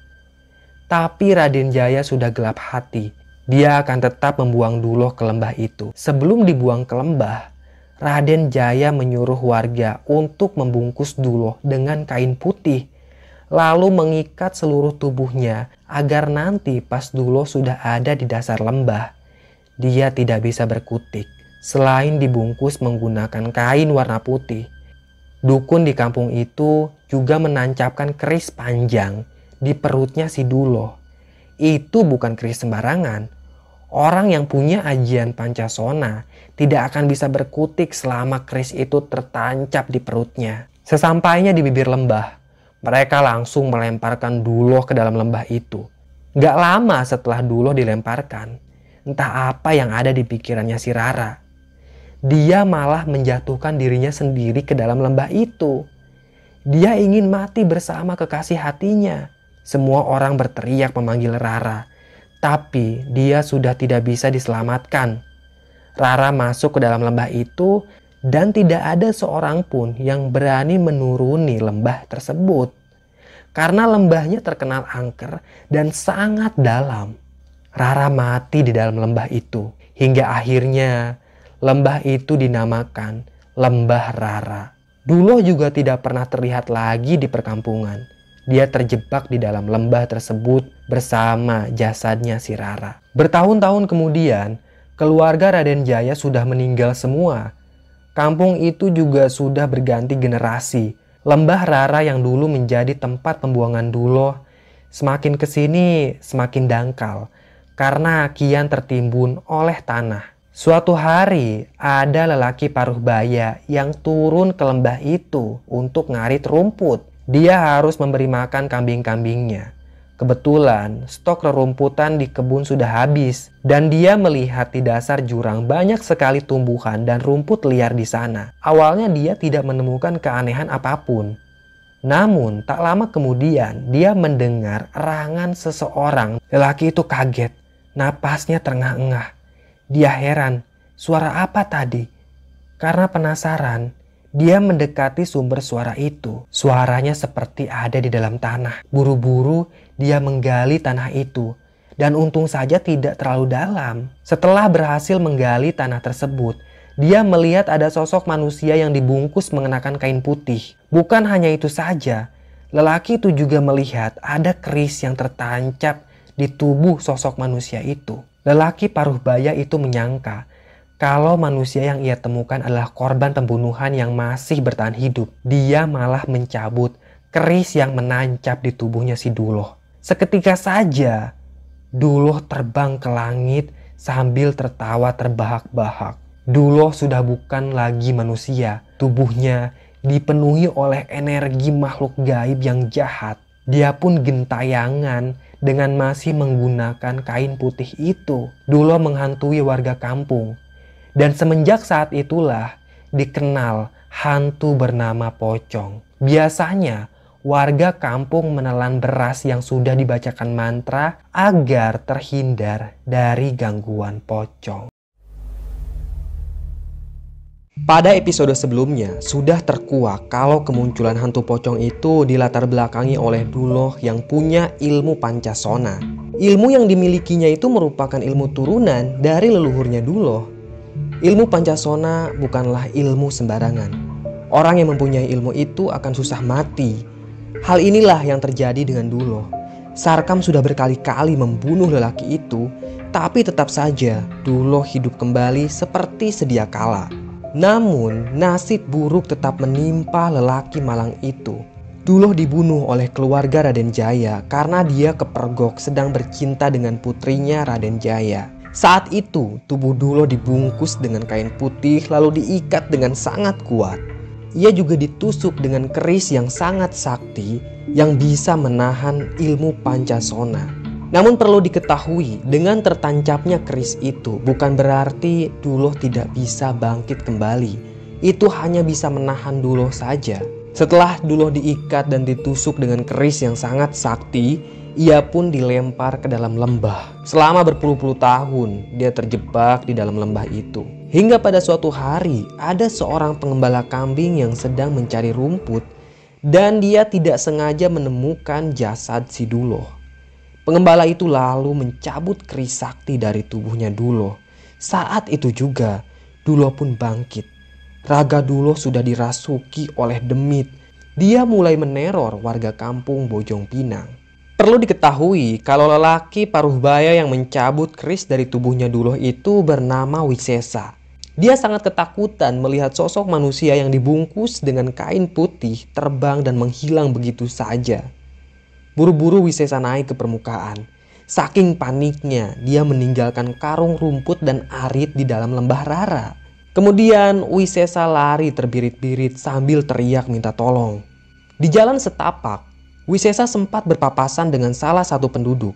Tapi Raden Jaya sudah gelap hati. Dia akan tetap membuang Duloh ke lembah itu. Sebelum dibuang ke lembah, Raden Jaya menyuruh warga untuk membungkus Duloh dengan kain putih. Lalu mengikat seluruh tubuhnya agar nanti pas Duloh sudah ada di dasar lembah, dia tidak bisa berkutik selain dibungkus menggunakan kain warna putih. Dukun di kampung itu juga menancapkan keris panjang di perutnya si Duloh. Itu bukan keris sembarangan. Orang yang punya ajian Pancasona tidak akan bisa berkutik selama keris itu tertancap di perutnya. Sesampainya di bibir lembah, mereka langsung melemparkan Duloh ke dalam lembah itu. Gak lama setelah Duloh dilemparkan, entah apa yang ada di pikirannya si Rara. Dia malah menjatuhkan dirinya sendiri ke dalam lembah itu. Dia ingin mati bersama kekasih hatinya. Semua orang berteriak memanggil Rara, tapi dia sudah tidak bisa diselamatkan. Rara masuk ke dalam lembah itu dan tidak ada seorang pun yang berani menuruni lembah tersebut. Karena lembahnya terkenal angker dan sangat dalam. Rara mati di dalam lembah itu. Hingga akhirnya lembah itu dinamakan Lembah Rara. Duloh juga tidak pernah terlihat lagi di perkampungan. Dia terjebak di dalam lembah tersebut bersama jasadnya si Rara. Bertahun-tahun kemudian, keluarga Raden Jaya sudah meninggal semua. Kampung itu juga sudah berganti generasi. Lembah Rara yang dulu menjadi tempat pembuangan Duloh semakin kesini semakin dangkal karena kian tertimbun oleh tanah. Suatu hari ada lelaki paruh baya yang turun ke lembah itu untuk ngarit rumput. Dia harus memberi makan kambing-kambingnya. Kebetulan stok rerumputan di kebun sudah habis dan dia melihat di dasar jurang banyak sekali tumbuhan dan rumput liar di sana. Awalnya dia tidak menemukan keanehan apapun. Namun tak lama kemudian dia mendengar erangan seseorang. Lelaki itu kaget, napasnya terengah-engah. Dia heran, suara apa tadi? Karena penasaran, dia mendekati sumber suara itu. Suaranya seperti ada di dalam tanah. Buru-buru dia menggali tanah itu. Dan untung saja tidak terlalu dalam. Setelah berhasil menggali tanah tersebut, dia melihat ada sosok manusia yang dibungkus mengenakan kain putih. Bukan hanya itu saja, lelaki itu juga melihat ada keris yang tertancap di tubuh sosok manusia itu. Lelaki paruh baya itu menyangka kalau manusia yang ia temukan adalah korban pembunuhan yang masih bertahan hidup. Dia malah mencabut keris yang menancap di tubuhnya si Duloh. Seketika saja, Duloh terbang ke langit sambil tertawa terbahak-bahak. Duloh sudah bukan lagi manusia. Tubuhnya dipenuhi oleh energi makhluk gaib yang jahat. Dia pun gentayangan dengan masih menggunakan kain putih itu. Duloh menghantui warga kampung. Dan semenjak saat itulah dikenal hantu bernama Pocong. Biasanya warga kampung menelan beras yang sudah dibacakan mantra agar terhindar dari gangguan pocong. Pada episode sebelumnya sudah terkuak kalau kemunculan hantu pocong itu dilatar belakangi oleh Duloh yang punya ilmu Pancasona. Ilmu yang dimilikinya itu merupakan ilmu turunan dari leluhurnya Duloh. Ilmu Pancasona bukanlah ilmu sembarangan. Orang yang mempunyai ilmu itu akan susah mati. Hal inilah yang terjadi dengan Duloh. Sarkam sudah berkali-kali membunuh lelaki itu, tapi tetap saja Duloh hidup kembali seperti sedia kala. Namun, nasib buruk tetap menimpa lelaki malang itu. Duloh dibunuh oleh keluarga Raden Jaya karena dia kepergok sedang bercinta dengan putrinya Raden Jaya. Saat itu, tubuh Duloh dibungkus dengan kain putih lalu diikat dengan sangat kuat. Ia juga ditusuk dengan keris yang sangat sakti yang bisa menahan ilmu Pancasona. Namun perlu diketahui, dengan tertancapnya keris itu bukan berarti Duloh tidak bisa bangkit kembali. Itu hanya bisa menahan Duloh saja. Setelah Duloh diikat dan ditusuk dengan keris yang sangat sakti, ia pun dilempar ke dalam lembah. Selama berpuluh-puluh tahun, dia terjebak di dalam lembah itu. Hingga pada suatu hari, ada seorang pengembala kambing yang sedang mencari rumput dan dia tidak sengaja menemukan jasad si Duloh. Pengembala itu lalu mencabut keris sakti dari tubuhnya Duloh. Saat itu juga Duloh pun bangkit. Raga Duloh sudah dirasuki oleh demit. Dia mulai meneror warga kampung Bojong Pinang. Perlu diketahui kalau lelaki paruh baya yang mencabut keris dari tubuhnya Duloh itu bernama Wisesa. Dia sangat ketakutan melihat sosok manusia yang dibungkus dengan kain putih terbang dan menghilang begitu saja. Buru-buru Wisesa naik ke permukaan. Saking paniknya, dia meninggalkan karung rumput dan arit di dalam lembah Rara. Kemudian Wisesa lari terbirit-birit sambil teriak minta tolong. Di jalan setapak, Wisesa sempat berpapasan dengan salah satu penduduk.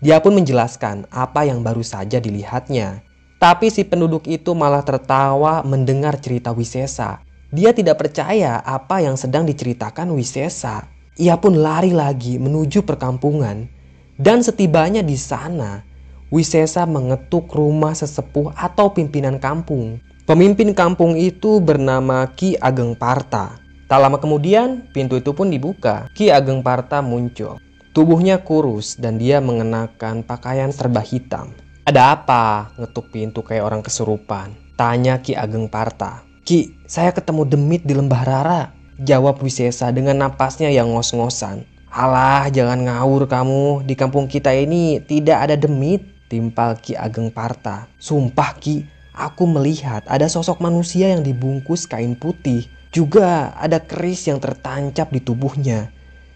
Dia pun menjelaskan apa yang baru saja dilihatnya. Tapi si penduduk itu malah tertawa mendengar cerita Wisesa. Dia tidak percaya apa yang sedang diceritakan Wisesa. Ia pun lari lagi menuju perkampungan. Dan setibanya di sana, Wisesa mengetuk rumah sesepuh atau pimpinan kampung. Pemimpin kampung itu bernama Ki Ageng Parta. Tak lama kemudian, pintu itu pun dibuka. Ki Ageng Parta muncul. Tubuhnya kurus dan dia mengenakan pakaian serba hitam. "Ada apa?" ngetuk pintu kayak orang kesurupan. Tanya Ki Ageng Parta. "Ki, saya ketemu demit di lembah Rara," jawab Wisesa dengan napasnya yang ngos-ngosan. "Alah, jangan ngawur kamu. Di kampung kita ini tidak ada demit," timpal Ki Ageng Parta. "Sumpah Ki, aku melihat ada sosok manusia yang dibungkus kain putih. Juga ada keris yang tertancap di tubuhnya.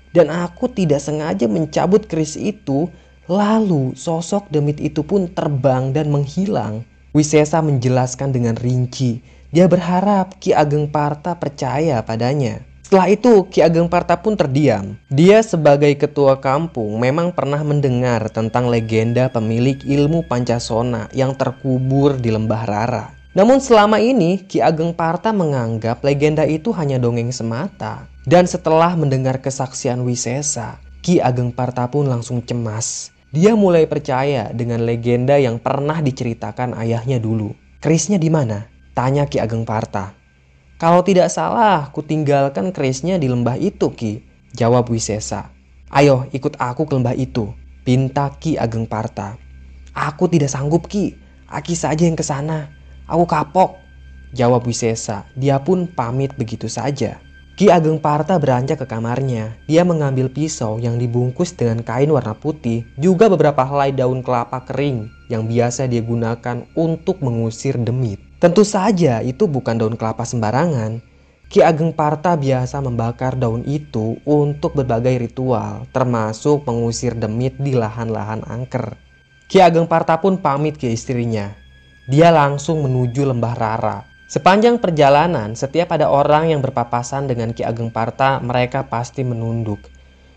Dan aku tidak sengaja mencabut keris itu. Lalu sosok demit itu pun terbang dan menghilang." Wisesa menjelaskan dengan rinci. Dia berharap Ki Ageng Parta percaya padanya. Setelah itu Ki Ageng Parta pun terdiam. Dia sebagai ketua kampung memang pernah mendengar tentang legenda pemilik ilmu Pancasona yang terkubur di lembah Rara. Namun selama ini Ki Ageng Parta menganggap legenda itu hanya dongeng semata. Dan setelah mendengar kesaksian Wisesa, Ki Ageng Parta pun langsung cemas. Dia mulai percaya dengan legenda yang pernah diceritakan ayahnya dulu. "Kerisnya di mana?" tanya Ki Ageng Parta. "Kalau tidak salah, kutinggalkan kerisnya di lembah itu, Ki," jawab Wisesa. "Ayo ikut aku ke lembah itu," pinta Ki Ageng Parta. "Aku tidak sanggup, Ki. Aki saja yang ke sana. Aku kapok," jawab Wisesa. Dia pun pamit begitu saja. Ki Ageng Parta beranjak ke kamarnya. Dia mengambil pisau yang dibungkus dengan kain warna putih, juga beberapa helai daun kelapa kering yang biasa dia gunakan untuk mengusir demit. Tentu saja itu bukan daun kelapa sembarangan. Ki Ageng Parta biasa membakar daun itu untuk berbagai ritual, termasuk mengusir demit di lahan-lahan angker. Ki Ageng Parta pun pamit ke istrinya. Dia langsung menuju lembah Rara. Sepanjang perjalanan, setiap ada orang yang berpapasan dengan Ki Ageng Parta, mereka pasti menunduk.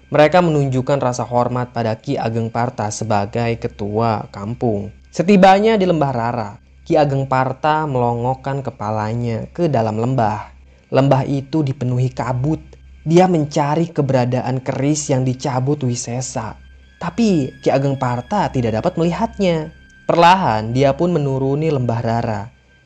Mereka menunjukkan rasa hormat pada Ki Ageng Parta sebagai ketua kampung. Setibanya di lembah Rara, Ki Ageng Parta melongokkan kepalanya ke dalam lembah. Lembah itu dipenuhi kabut. Dia mencari keberadaan keris yang dicabut Wisesa. Tapi Ki Ageng Parta tidak dapat melihatnya. Perlahan dia pun menuruni lembah Rara.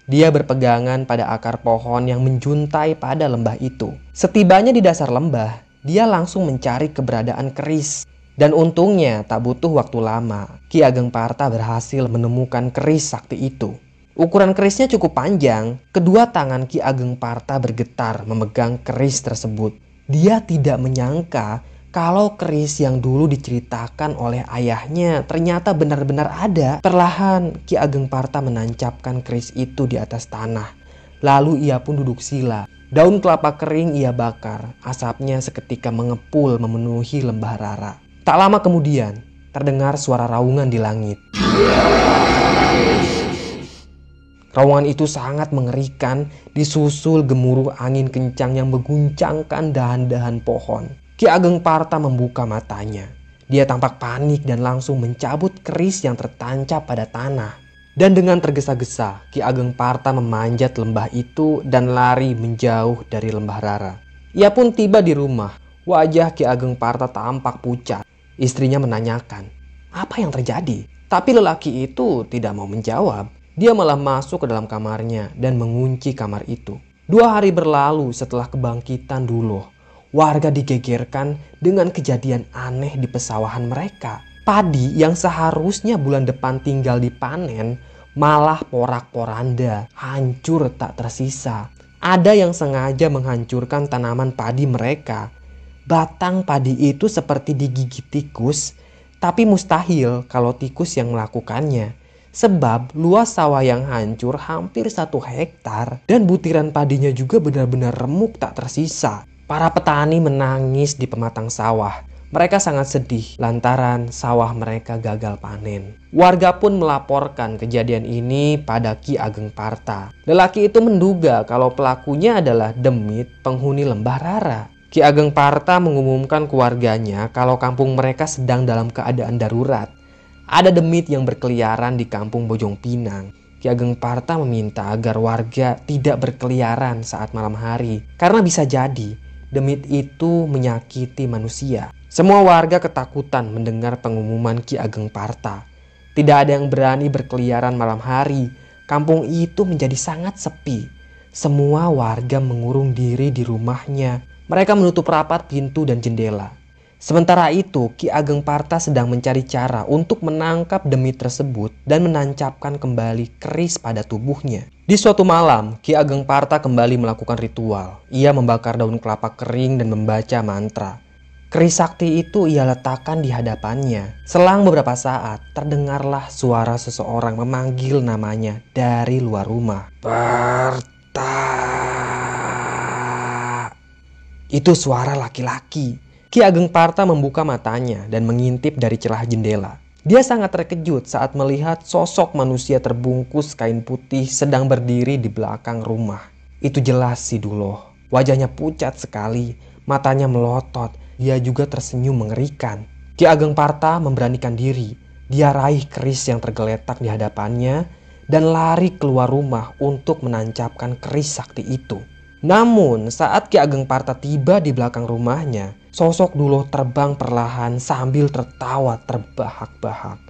Dia berpegangan pada akar pohon yang menjuntai pada lembah itu. Setibanya di dasar lembah, dia langsung mencari keberadaan keris. Dan untungnya tak butuh waktu lama, Ki Ageng Parta berhasil menemukan keris sakti itu. Ukuran kerisnya cukup panjang. Kedua tangan Ki Ageng Parta bergetar memegang keris tersebut. Dia tidak menyangka kalau keris yang dulu diceritakan oleh ayahnya ternyata benar-benar ada. Perlahan Ki Ageng Parta menancapkan keris itu di atas tanah. Lalu ia pun duduk sila. Daun kelapa kering ia bakar. Asapnya seketika mengepul memenuhi lembah Rara. Tak lama kemudian terdengar suara raungan di langit. Raungan itu sangat mengerikan, disusul gemuruh angin kencang yang mengguncangkan dahan-dahan pohon. Ki Ageng Parta membuka matanya. Dia tampak panik dan langsung mencabut keris yang tertancap pada tanah. Dan dengan tergesa-gesa, Ki Ageng Parta memanjat lembah itu dan lari menjauh dari lembah Rara. Ia pun tiba di rumah. Wajah Ki Ageng Parta tampak pucat. Istrinya menanyakan, "Apa yang terjadi?" Tapi lelaki itu tidak mau menjawab. Dia malah masuk ke dalam kamarnya dan mengunci kamar itu. 2 hari berlalu setelah kebangkitan Duloh. Warga digegerkan dengan kejadian aneh di pesawahan mereka. Padi yang seharusnya bulan depan tinggal dipanen malah porak-poranda, hancur tak tersisa. Ada yang sengaja menghancurkan tanaman padi mereka. Batang padi itu seperti digigit tikus, tapi mustahil kalau tikus yang melakukannya. Sebab luas sawah yang hancur hampir 1 hektar dan butiran padinya juga benar-benar remuk tak tersisa. Para petani menangis di pematang sawah. Mereka sangat sedih lantaran sawah mereka gagal panen. Warga pun melaporkan kejadian ini pada Ki Ageng Parta. Lelaki itu menduga kalau pelakunya adalah demit penghuni Lembah Rara. Ki Ageng Parta mengumumkan ke warganya kalau kampung mereka sedang dalam keadaan darurat. Ada demit yang berkeliaran di kampung Bojong Pinang. Ki Ageng Parta meminta agar warga tidak berkeliaran saat malam hari karena bisa jadi demit itu menyakiti manusia. Semua warga ketakutan mendengar pengumuman Ki Ageng Parta. Tidak ada yang berani berkeliaran malam hari. Kampung itu menjadi sangat sepi. Semua warga mengurung diri di rumahnya. Mereka menutup rapat pintu dan jendela. Sementara itu, Ki Ageng Parta sedang mencari cara untuk menangkap demit tersebut dan menancapkan kembali keris pada tubuhnya. Di suatu malam, Ki Ageng Parta kembali melakukan ritual. Ia membakar daun kelapa kering dan membaca mantra. Keris sakti itu ia letakkan di hadapannya. Selang beberapa saat, terdengarlah suara seseorang memanggil namanya dari luar rumah. Parta. Itu suara laki-laki. Ki Ageng Parta membuka matanya dan mengintip dari celah jendela. Dia sangat terkejut saat melihat sosok manusia terbungkus kain putih sedang berdiri di belakang rumah. Itu jelas si Duloh. Wajahnya pucat sekali, matanya melotot, dia juga tersenyum mengerikan. Ki Ageng Parta memberanikan diri. Dia raih keris yang tergeletak di hadapannya dan lari keluar rumah untuk menancapkan keris sakti itu. Namun saat Ki Ageng Parta tiba di belakang rumahnya, sosok Duloh terbang perlahan sambil tertawa terbahak-bahak.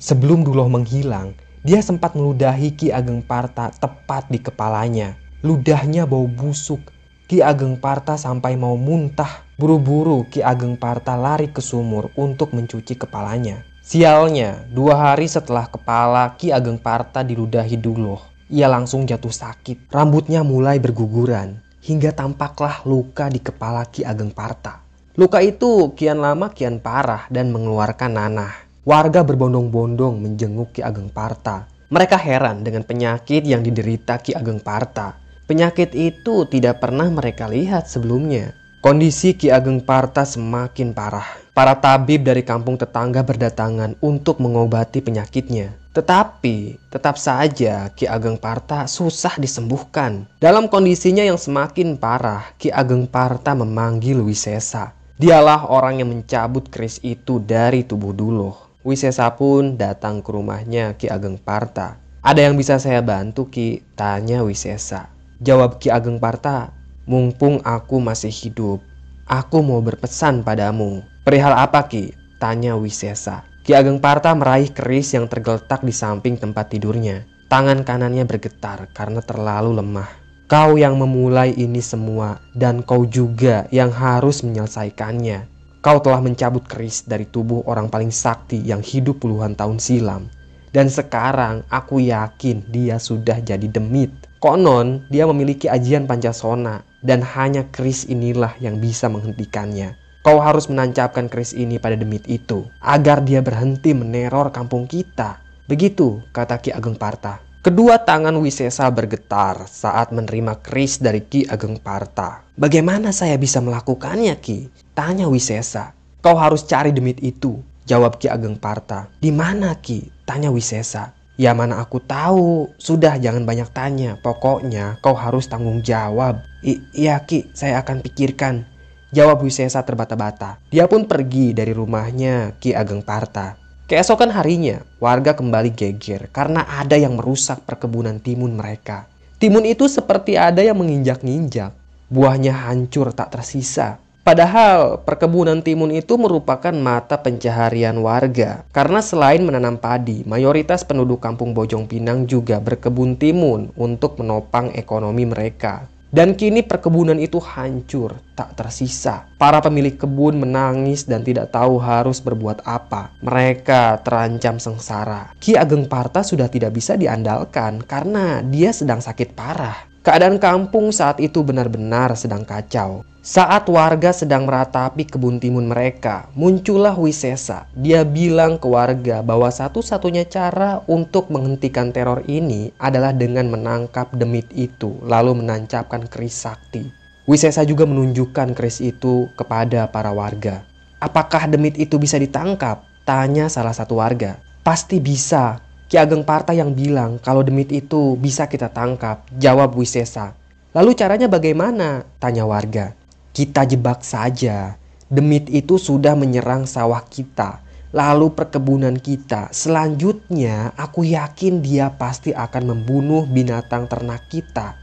Sebelum Duloh menghilang, dia sempat meludahi Ki Ageng Parta tepat di kepalanya. Ludahnya bau busuk. Ki Ageng Parta sampai mau muntah. Buru-buru Ki Ageng Parta lari ke sumur untuk mencuci kepalanya. Sialnya, 2 hari setelah kepala Ki Ageng Parta diludahi Duloh, ia langsung jatuh sakit. Rambutnya mulai berguguran hingga tampaklah luka di kepala Ki Ageng Parta. Luka itu kian lama kian parah dan mengeluarkan nanah. Warga berbondong-bondong menjenguk Ki Ageng Parta. Mereka heran dengan penyakit yang diderita Ki Ageng Parta. Penyakit itu tidak pernah mereka lihat sebelumnya. Kondisi Ki Ageng Parta semakin parah. Para tabib dari kampung tetangga berdatangan untuk mengobati penyakitnya. Tetapi tetap saja Ki Ageng Parta susah disembuhkan. Dalam kondisinya yang semakin parah, Ki Ageng Parta memanggil Wisesa. Dialah orang yang mencabut keris itu dari tubuh Duloh. Wisesa pun datang ke rumahnya Ki Ageng Parta. "Ada yang bisa saya bantu, Ki?" tanya Wisesa. Jawab Ki Ageng Parta, "Mumpung aku masih hidup, aku mau berpesan padamu." "Perihal apa, Ki?" tanya Wisesa. Ki Ageng Parta meraih keris yang tergeletak di samping tempat tidurnya. Tangan kanannya bergetar karena terlalu lemah. "Kau yang memulai ini semua dan kau juga yang harus menyelesaikannya. Kau telah mencabut keris dari tubuh orang paling sakti yang hidup puluhan tahun silam. Dan sekarang aku yakin dia sudah jadi demit. Konon dia memiliki ajian Pancasona dan hanya keris inilah yang bisa menghentikannya. Kau harus menancapkan keris ini pada demit itu agar dia berhenti meneror kampung kita." Begitu kata Ki Ageng Parta. Kedua tangan Wisesa bergetar saat menerima keris dari Ki Ageng Parta. "Bagaimana saya bisa melakukannya, Ki?" tanya Wisesa. "Kau harus cari demit itu," jawab Ki Ageng Parta. "Di mana, Ki?" tanya Wisesa. "Ya mana aku tahu. Sudah jangan banyak tanya. Pokoknya kau harus tanggung jawab." Iya, Ki, saya akan pikirkan," jawab Wisesa terbata-bata. Dia pun pergi dari rumahnya Ki Ageng Parta. Keesokan harinya, warga kembali geger karena ada yang merusak perkebunan timun mereka. Timun itu seperti ada yang menginjak-injak. Buahnya hancur tak tersisa. Padahal perkebunan timun itu merupakan mata pencaharian warga. Karena selain menanam padi, mayoritas penduduk kampung Bojong Pinang juga berkebun timun untuk menopang ekonomi mereka. Dan kini perkebunan itu hancur, tak tersisa. Para pemilik kebun menangis dan tidak tahu harus berbuat apa. Mereka terancam sengsara. Ki Ageng Parta sudah tidak bisa diandalkan karena dia sedang sakit parah. Keadaan kampung saat itu benar-benar sedang kacau. Saat warga sedang meratapi kebun timun mereka, muncullah Wisesa. Dia bilang ke warga bahwa satu-satunya cara untuk menghentikan teror ini adalah dengan menangkap demit itu, lalu menancapkan keris sakti. Wisesa juga menunjukkan keris itu kepada para warga. "Apakah demit itu bisa ditangkap?" tanya salah satu warga. "Pasti bisa. Ki Ageng Parta yang bilang kalau demit itu bisa kita tangkap," jawab Wisesa. "Lalu caranya bagaimana?" tanya warga. "Kita jebak saja. Demit itu sudah menyerang sawah kita, lalu perkebunan kita. Selanjutnya aku yakin dia pasti akan membunuh binatang ternak kita.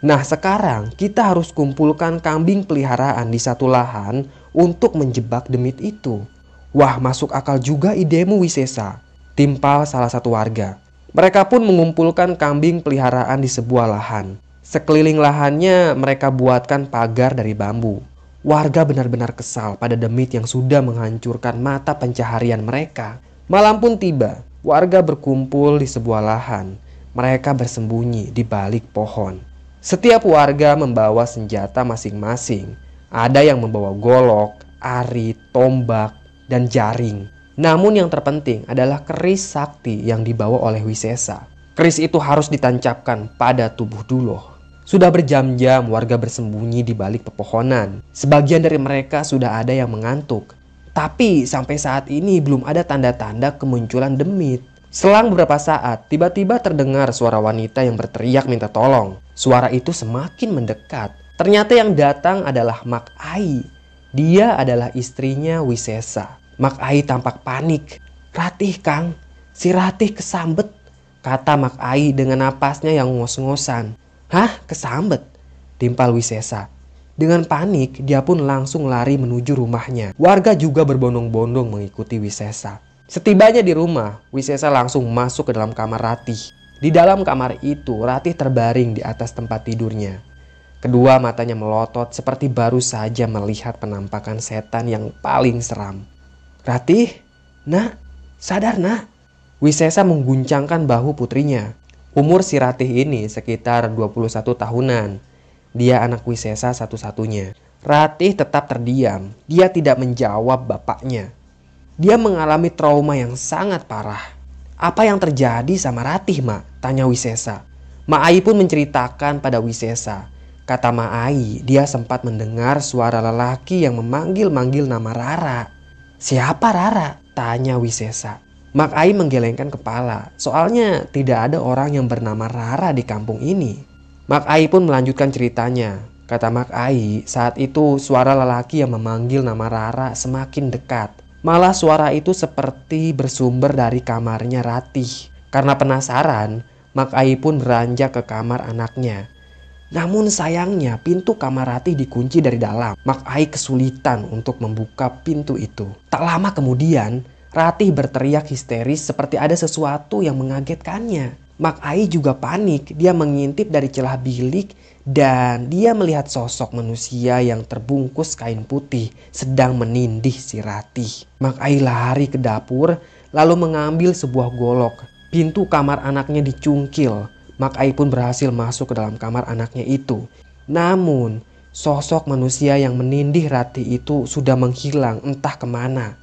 Nah sekarang kita harus kumpulkan kambing peliharaan di satu lahan untuk menjebak demit itu." "Wah, masuk akal juga idemu Wisesa," timpal salah satu warga. Mereka pun mengumpulkan kambing peliharaan di sebuah lahan. Sekeliling lahannya mereka buatkan pagar dari bambu. Warga benar-benar kesal pada demit yang sudah menghancurkan mata pencaharian mereka. Malam pun tiba. Warga berkumpul di sebuah lahan. Mereka bersembunyi di balik pohon. Setiap warga membawa senjata masing-masing. Ada yang membawa golok, arit, tombak, dan jaring. Namun yang terpenting adalah keris sakti yang dibawa oleh Wisesa. Keris itu harus ditancapkan pada tubuh Duloh. Sudah berjam-jam warga bersembunyi di balik pepohonan. Sebagian dari mereka sudah ada yang mengantuk. Tapi sampai saat ini belum ada tanda-tanda kemunculan demit. Selang beberapa saat, tiba-tiba terdengar suara wanita yang berteriak minta tolong. Suara itu semakin mendekat. Ternyata yang datang adalah Mak Ai. Dia adalah istrinya Wisesa. Mak Ai tampak panik. "Ratih Kang, si Ratih kesambet," kata Mak Ai dengan napasnya yang ngos-ngosan. "Hah, kesambet?" timpal Wisesa. Dengan panik, dia pun langsung lari menuju rumahnya. Warga juga berbondong-bondong mengikuti Wisesa. Setibanya di rumah, Wisesa langsung masuk ke dalam kamar Ratih. Di dalam kamar itu, Ratih terbaring di atas tempat tidurnya. Kedua matanya melotot seperti baru saja melihat penampakan setan yang paling seram. "Ratih, nak, sadar nak." Wisesa mengguncangkan bahu putrinya. Umur si Ratih ini sekitar 21 tahunan. Dia anak Wisesa satu-satunya. Ratih tetap terdiam. Dia tidak menjawab bapaknya. Dia mengalami trauma yang sangat parah. "Apa yang terjadi sama Ratih, Mak?" tanya Wisesa. Mak Ai pun menceritakan pada Wisesa. Kata Mak Ai, dia sempat mendengar suara lelaki yang memanggil-manggil nama Rara. "Siapa Rara?" tanya Wisesa. Mak Ai menggelengkan kepala. Soalnya tidak ada orang yang bernama Rara di kampung ini. Mak Ai pun melanjutkan ceritanya. Kata Mak Ai, saat itu suara lelaki yang memanggil nama Rara semakin dekat. Malah suara itu seperti bersumber dari kamarnya Ratih. Karena penasaran, Mak Ai pun beranjak ke kamar anaknya. Namun sayangnya pintu kamar Ratih dikunci dari dalam. Mak Ai kesulitan untuk membuka pintu itu. Tak lama kemudian, Ratih berteriak histeris seperti ada sesuatu yang mengagetkannya. Mak Ai juga panik. Dia mengintip dari celah bilik dan dia melihat sosok manusia yang terbungkus kain putih sedang menindih si Ratih. Mak Ai lari ke dapur lalu mengambil sebuah golok. Pintu kamar anaknya dicungkil. Mak Ai pun berhasil masuk ke dalam kamar anaknya itu. Namun, sosok manusia yang menindih Ratih itu sudah menghilang entah kemana.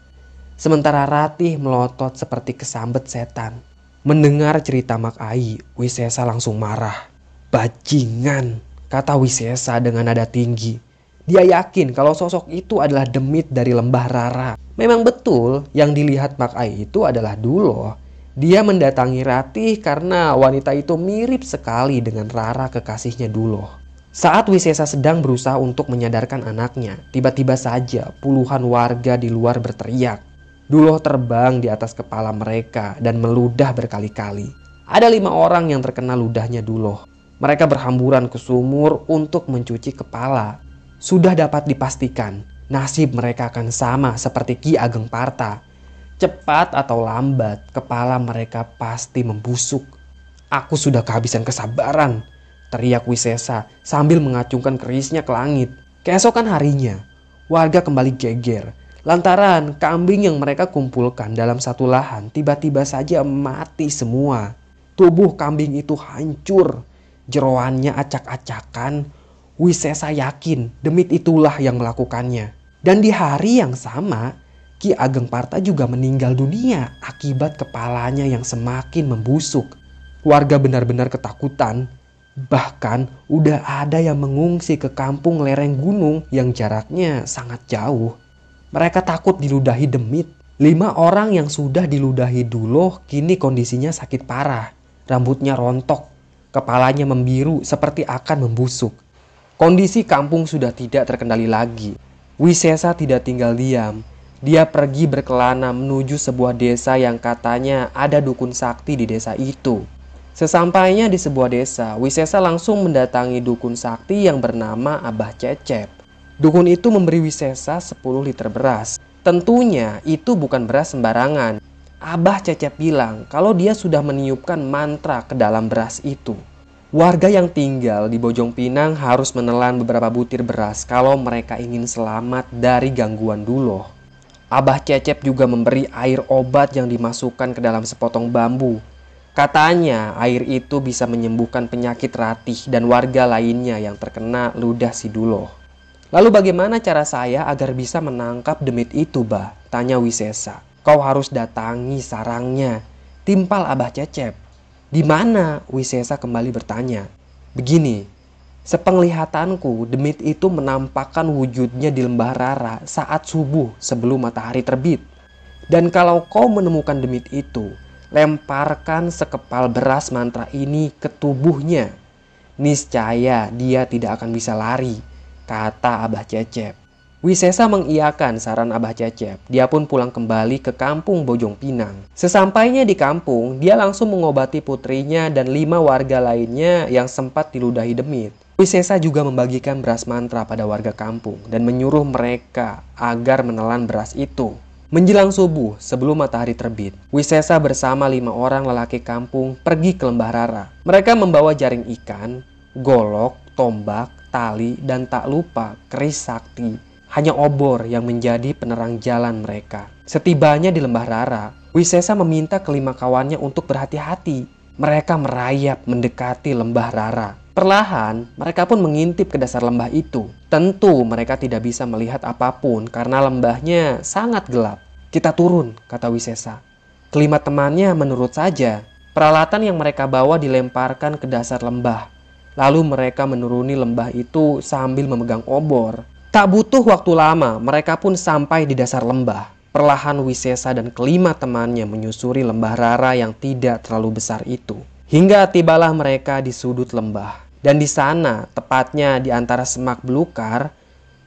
Sementara Ratih melotot seperti kesambet setan. Mendengar cerita Mak Ai, Wisesa langsung marah. "Bajingan," kata Wisesa dengan nada tinggi. Dia yakin kalau sosok itu adalah demit dari lembah Rara. Memang betul yang dilihat Mak Ai itu adalah Duloh. Dia mendatangi Ratih karena wanita itu mirip sekali dengan Rara kekasihnya Duloh. Saat Wisesa sedang berusaha untuk menyadarkan anaknya, tiba-tiba saja puluhan warga di luar berteriak. Duloh terbang di atas kepala mereka dan meludah berkali-kali. Ada 5 orang yang terkena ludahnya Duloh. Mereka berhamburan ke sumur untuk mencuci kepala. Sudah dapat dipastikan nasib mereka akan sama seperti Ki Ageng Parta. Cepat atau lambat, kepala mereka pasti membusuk. "Aku sudah kehabisan kesabaran," teriak Wisesa sambil mengacungkan kerisnya ke langit. Keesokan harinya, warga kembali geger. Lantaran kambing yang mereka kumpulkan dalam satu lahan tiba-tiba saja mati semua. Tubuh kambing itu hancur. Jeroannya acak-acakan. Wisesa yakin demit itulah yang melakukannya. Dan di hari yang sama, Ki Ageng Parta juga meninggal dunia akibat kepalanya yang semakin membusuk. Warga benar-benar ketakutan. Bahkan udah ada yang mengungsi ke kampung lereng gunung yang jaraknya sangat jauh. Mereka takut diludahi demit. 5 orang yang sudah diludahi Duloh kini kondisinya sakit parah. Rambutnya rontok, kepalanya membiru seperti akan membusuk. Kondisi kampung sudah tidak terkendali lagi. Wisesa tidak tinggal diam. Dia pergi berkelana menuju sebuah desa yang katanya ada dukun sakti di desa itu. Sesampainya di sebuah desa, Wisesa langsung mendatangi dukun sakti yang bernama Abah Cecep. Dukun itu memberi Wisesa 10 liter beras. Tentunya itu bukan beras sembarangan. Abah Cecep bilang kalau dia sudah meniupkan mantra ke dalam beras itu. Warga yang tinggal di Bojong Pinang harus menelan beberapa butir beras kalau mereka ingin selamat dari gangguan Duloh. Abah Cecep juga memberi air obat yang dimasukkan ke dalam sepotong bambu. Katanya air itu bisa menyembuhkan penyakit ratih dan warga lainnya yang terkena ludah si Duloh. Lalu bagaimana cara saya agar bisa menangkap demit itu, Bah? Tanya Wisesa. Kau harus datangi sarangnya, timpal Abah Cecep. Di mana? Wisesa kembali bertanya. Begini, sepenglihatanku demit itu menampakkan wujudnya di Lembah Rara saat subuh sebelum matahari terbit. Dan kalau kau menemukan demit itu, lemparkan sekepal beras mantra ini ke tubuhnya. Niscaya dia tidak akan bisa lari, kata Abah Cecep. Wisesa mengiyakan saran Abah Cecep. Dia pun pulang kembali ke kampung Bojong Pinang. Sesampainya di kampung, dia langsung mengobati putrinya dan 5 warga lainnya yang sempat diludahi demit. Wisesa juga membagikan beras mantra pada warga kampung dan menyuruh mereka agar menelan beras itu. Menjelang subuh sebelum matahari terbit, Wisesa bersama 5 orang lelaki kampung pergi ke Lembah Rara. Mereka membawa jaring ikan, golok, tombak, tali, dan tak lupa keris sakti. Hanya obor yang menjadi penerang jalan mereka. Setibanya di Lembah Rara, Wisesa meminta kelima kawannya untuk berhati-hati. Mereka merayap mendekati Lembah Rara. Perlahan, mereka pun mengintip ke dasar lembah itu. Tentu mereka tidak bisa melihat apapun karena lembahnya sangat gelap. Kita turun, kata Wisesa. Kelima temannya menurut saja. Peralatan yang mereka bawa dilemparkan ke dasar lembah. Lalu mereka menuruni lembah itu sambil memegang obor. Tak butuh waktu lama, mereka pun sampai di dasar lembah. Perlahan Wisesa dan kelima temannya menyusuri lembah Rara yang tidak terlalu besar itu. Hingga tibalah mereka di sudut lembah. Dan di sana, tepatnya di antara semak belukar,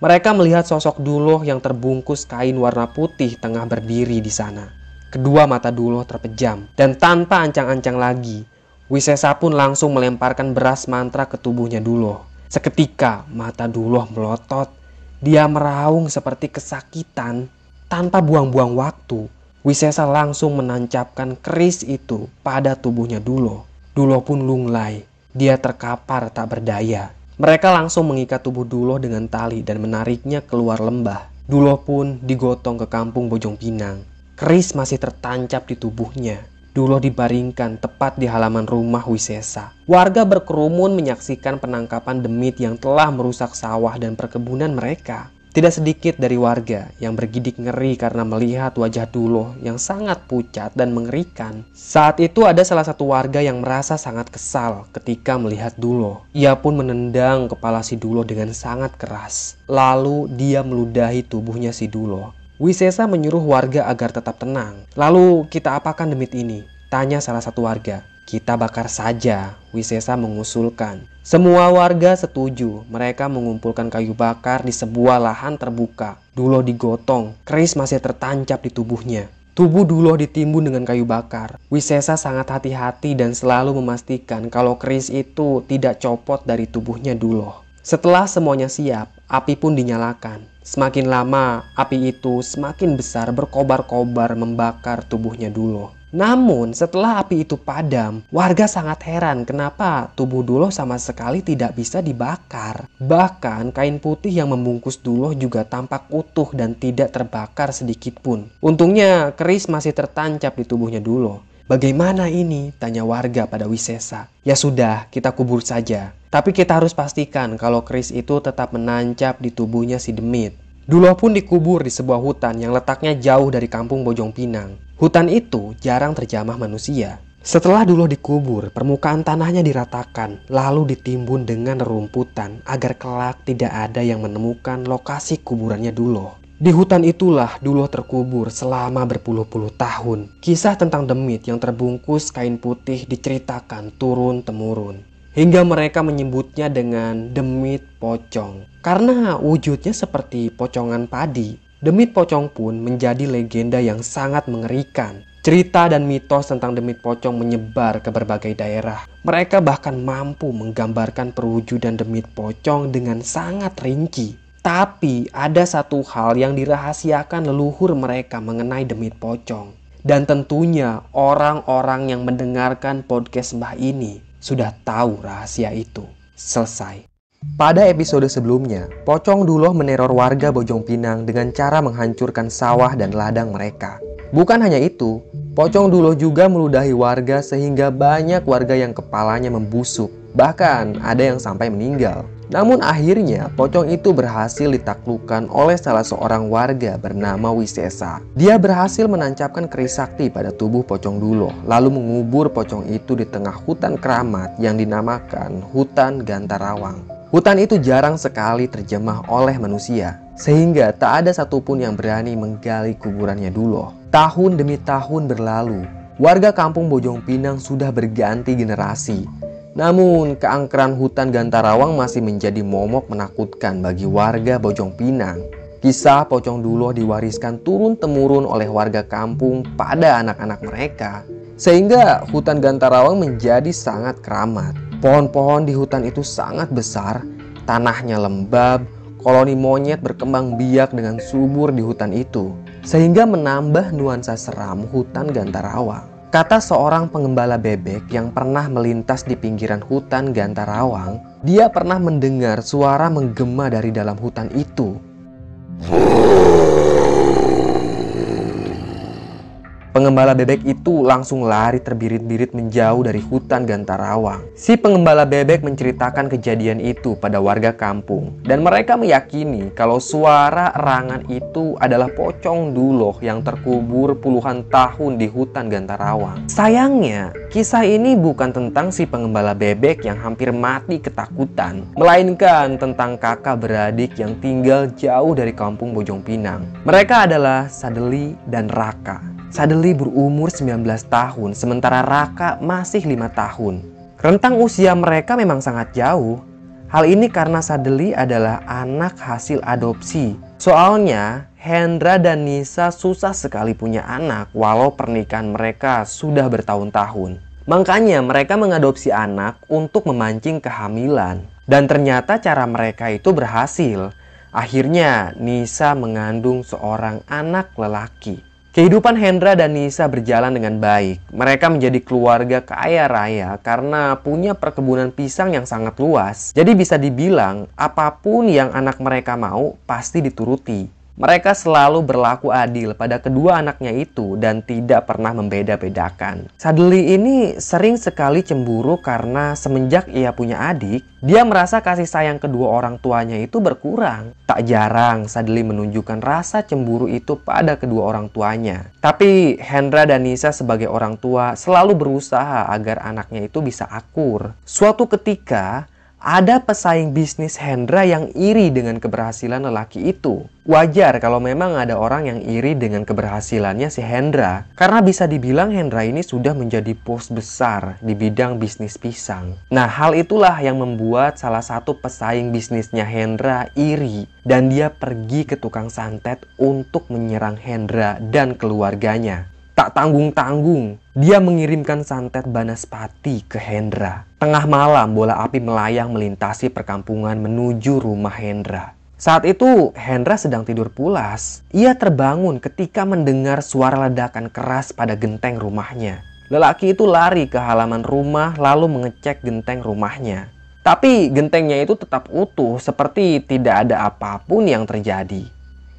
mereka melihat sosok Duloh yang terbungkus kain warna putih tengah berdiri di sana. Kedua mata Duloh terpejam. Dan tanpa ancang-ancang lagi, Wisesa pun langsung melemparkan beras mantra ke tubuhnya Duloh. Seketika mata Duloh melotot. Dia meraung seperti kesakitan. Tanpa buang-buang waktu, Wisesa langsung menancapkan keris itu pada tubuhnya Duloh. Duloh pun lunglai. Dia terkapar tak berdaya. Mereka langsung mengikat tubuh Duloh dengan tali dan menariknya keluar lembah. Duloh pun digotong ke kampung Bojong Pinang. Keris masih tertancap di tubuhnya. Duloh dibaringkan tepat di halaman rumah Wisesa. Warga berkerumun menyaksikan penangkapan demit yang telah merusak sawah dan perkebunan mereka. Tidak sedikit dari warga yang bergidik ngeri karena melihat wajah Duloh yang sangat pucat dan mengerikan. Saat itu ada salah satu warga yang merasa sangat kesal ketika melihat Duloh. Ia pun menendang kepala si Duloh dengan sangat keras. Lalu dia meludahi tubuhnya si Duloh. Wisesa menyuruh warga agar tetap tenang. Lalu kita apakan demit ini? Tanya salah satu warga. Kita bakar saja, Wisesa mengusulkan. Semua warga setuju. Mereka mengumpulkan kayu bakar di sebuah lahan terbuka. Duloh digotong, keris masih tertancap di tubuhnya. Tubuh Duloh ditimbun dengan kayu bakar. Wisesa sangat hati-hati dan selalu memastikan kalau keris itu tidak copot dari tubuhnya Duloh. Setelah semuanya siap, api pun dinyalakan. Semakin lama, api itu semakin besar berkobar-kobar membakar tubuhnya Duloh. Namun setelah api itu padam, warga sangat heran kenapa tubuh Duloh sama sekali tidak bisa dibakar. Bahkan kain putih yang membungkus Duloh juga tampak utuh dan tidak terbakar sedikit pun. Untungnya keris masih tertancap di tubuhnya Duloh. "Bagaimana ini?" tanya warga pada Wisesa. "Ya sudah, kita kubur saja. Tapi kita harus pastikan kalau keris itu tetap menancap di tubuhnya si Demit." Duloh pun dikubur di sebuah hutan yang letaknya jauh dari kampung Bojong Pinang. Hutan itu jarang terjamah manusia. Setelah Duloh dikubur, permukaan tanahnya diratakan, lalu ditimbun dengan rerumputan agar kelak tidak ada yang menemukan lokasi kuburannya Duloh. Di hutan itulah Duloh terkubur selama berpuluh-puluh tahun. Kisah tentang Demit yang terbungkus kain putih diceritakan turun-temurun, hingga mereka menyebutnya dengan Demit Pocong. Karena wujudnya seperti pocongan padi, Demit Pocong pun menjadi legenda yang sangat mengerikan. Cerita dan mitos tentang Demit Pocong menyebar ke berbagai daerah. Mereka bahkan mampu menggambarkan perwujudan Demit Pocong dengan sangat rinci. Tapi ada satu hal yang dirahasiakan leluhur mereka mengenai Demit Pocong. Dan tentunya orang-orang yang mendengarkan podcast Mbah ini sudah tahu rahasia itu. Selesai. Pada episode sebelumnya, Pocong Duloh meneror warga Bojong Pinang dengan cara menghancurkan sawah dan ladang mereka. Bukan hanya itu, Pocong Duloh juga meludahi warga sehingga banyak warga yang kepalanya membusuk. Bahkan ada yang sampai meninggal. Namun akhirnya pocong itu berhasil ditaklukkan oleh salah seorang warga bernama Wisesa. Dia berhasil menancapkan keris sakti pada tubuh Pocong Duloh, lalu mengubur pocong itu di tengah hutan keramat yang dinamakan Hutan Gantarawang. Hutan itu jarang sekali terjemah oleh manusia, sehingga tak ada satupun yang berani menggali kuburannya Duloh. Tahun demi tahun berlalu, warga kampung Bojong Pinang sudah berganti generasi. Namun, keangkeran hutan Gantarawang masih menjadi momok menakutkan bagi warga Bojong Pinang. Kisah Pocong Duloh diwariskan turun-temurun oleh warga kampung pada anak-anak mereka, sehingga hutan Gantarawang menjadi sangat keramat. Pohon-pohon di hutan itu sangat besar, tanahnya lembab, koloni monyet berkembang biak dengan subur di hutan itu, sehingga menambah nuansa seram hutan Gantarawang. Kata seorang pengembala bebek yang pernah melintas di pinggiran hutan Gantarawang, dia pernah mendengar suara menggema dari dalam hutan itu. Pengembala bebek itu langsung lari terbirit-birit menjauh dari hutan Gantarawang. Si pengembala bebek menceritakan kejadian itu pada warga kampung, dan mereka meyakini kalau suara erangan itu adalah Pocong Duloh yang terkubur puluhan tahun di hutan Gantarawang. Sayangnya, kisah ini bukan tentang si pengembala bebek yang hampir mati ketakutan, melainkan tentang kakak beradik yang tinggal jauh dari kampung Bojong Pinang. Mereka adalah Sadeli dan Raka. Sadeli berumur 19 tahun, sementara Raka masih 5 tahun. Rentang usia mereka memang sangat jauh. Hal ini karena Sadeli adalah anak hasil adopsi. Soalnya, Hendra dan Nisa susah sekali punya anak walau pernikahan mereka sudah bertahun-tahun. Makanya mereka mengadopsi anak untuk memancing kehamilan. Dan ternyata cara mereka itu berhasil. Akhirnya, Nisa mengandung seorang anak lelaki. Kehidupan Hendra dan Nisa berjalan dengan baik. Mereka menjadi keluarga kaya raya karena punya perkebunan pisang yang sangat luas. Jadi bisa dibilang apapun yang anak mereka mau pasti dituruti. Mereka selalu berlaku adil pada kedua anaknya itu dan tidak pernah membeda-bedakan. Sadeli ini sering sekali cemburu karena semenjak ia punya adik, dia merasa kasih sayang kedua orang tuanya itu berkurang. Tak jarang Sadeli menunjukkan rasa cemburu itu pada kedua orang tuanya. Tapi Hendra dan Nisa sebagai orang tua selalu berusaha agar anaknya itu bisa akur. Suatu ketika, ada pesaing bisnis Hendra yang iri dengan keberhasilan lelaki itu. Wajar kalau memang ada orang yang iri dengan keberhasilannya si Hendra. Karena bisa dibilang Hendra ini sudah menjadi bos besar di bidang bisnis pisang. Nah, hal itulah yang membuat salah satu pesaing bisnisnya Hendra iri. Dan dia pergi ke tukang santet untuk menyerang Hendra dan keluarganya. Tak tanggung-tanggung, dia mengirimkan santet Banaspati ke Hendra. Tengah malam, bola api melayang melintasi perkampungan menuju rumah Hendra. Saat itu, Hendra sedang tidur pulas. Ia terbangun ketika mendengar suara ledakan keras pada genteng rumahnya. Lelaki itu lari ke halaman rumah lalu mengecek genteng rumahnya. Tapi gentengnya itu tetap utuh seperti tidak ada apapun yang terjadi.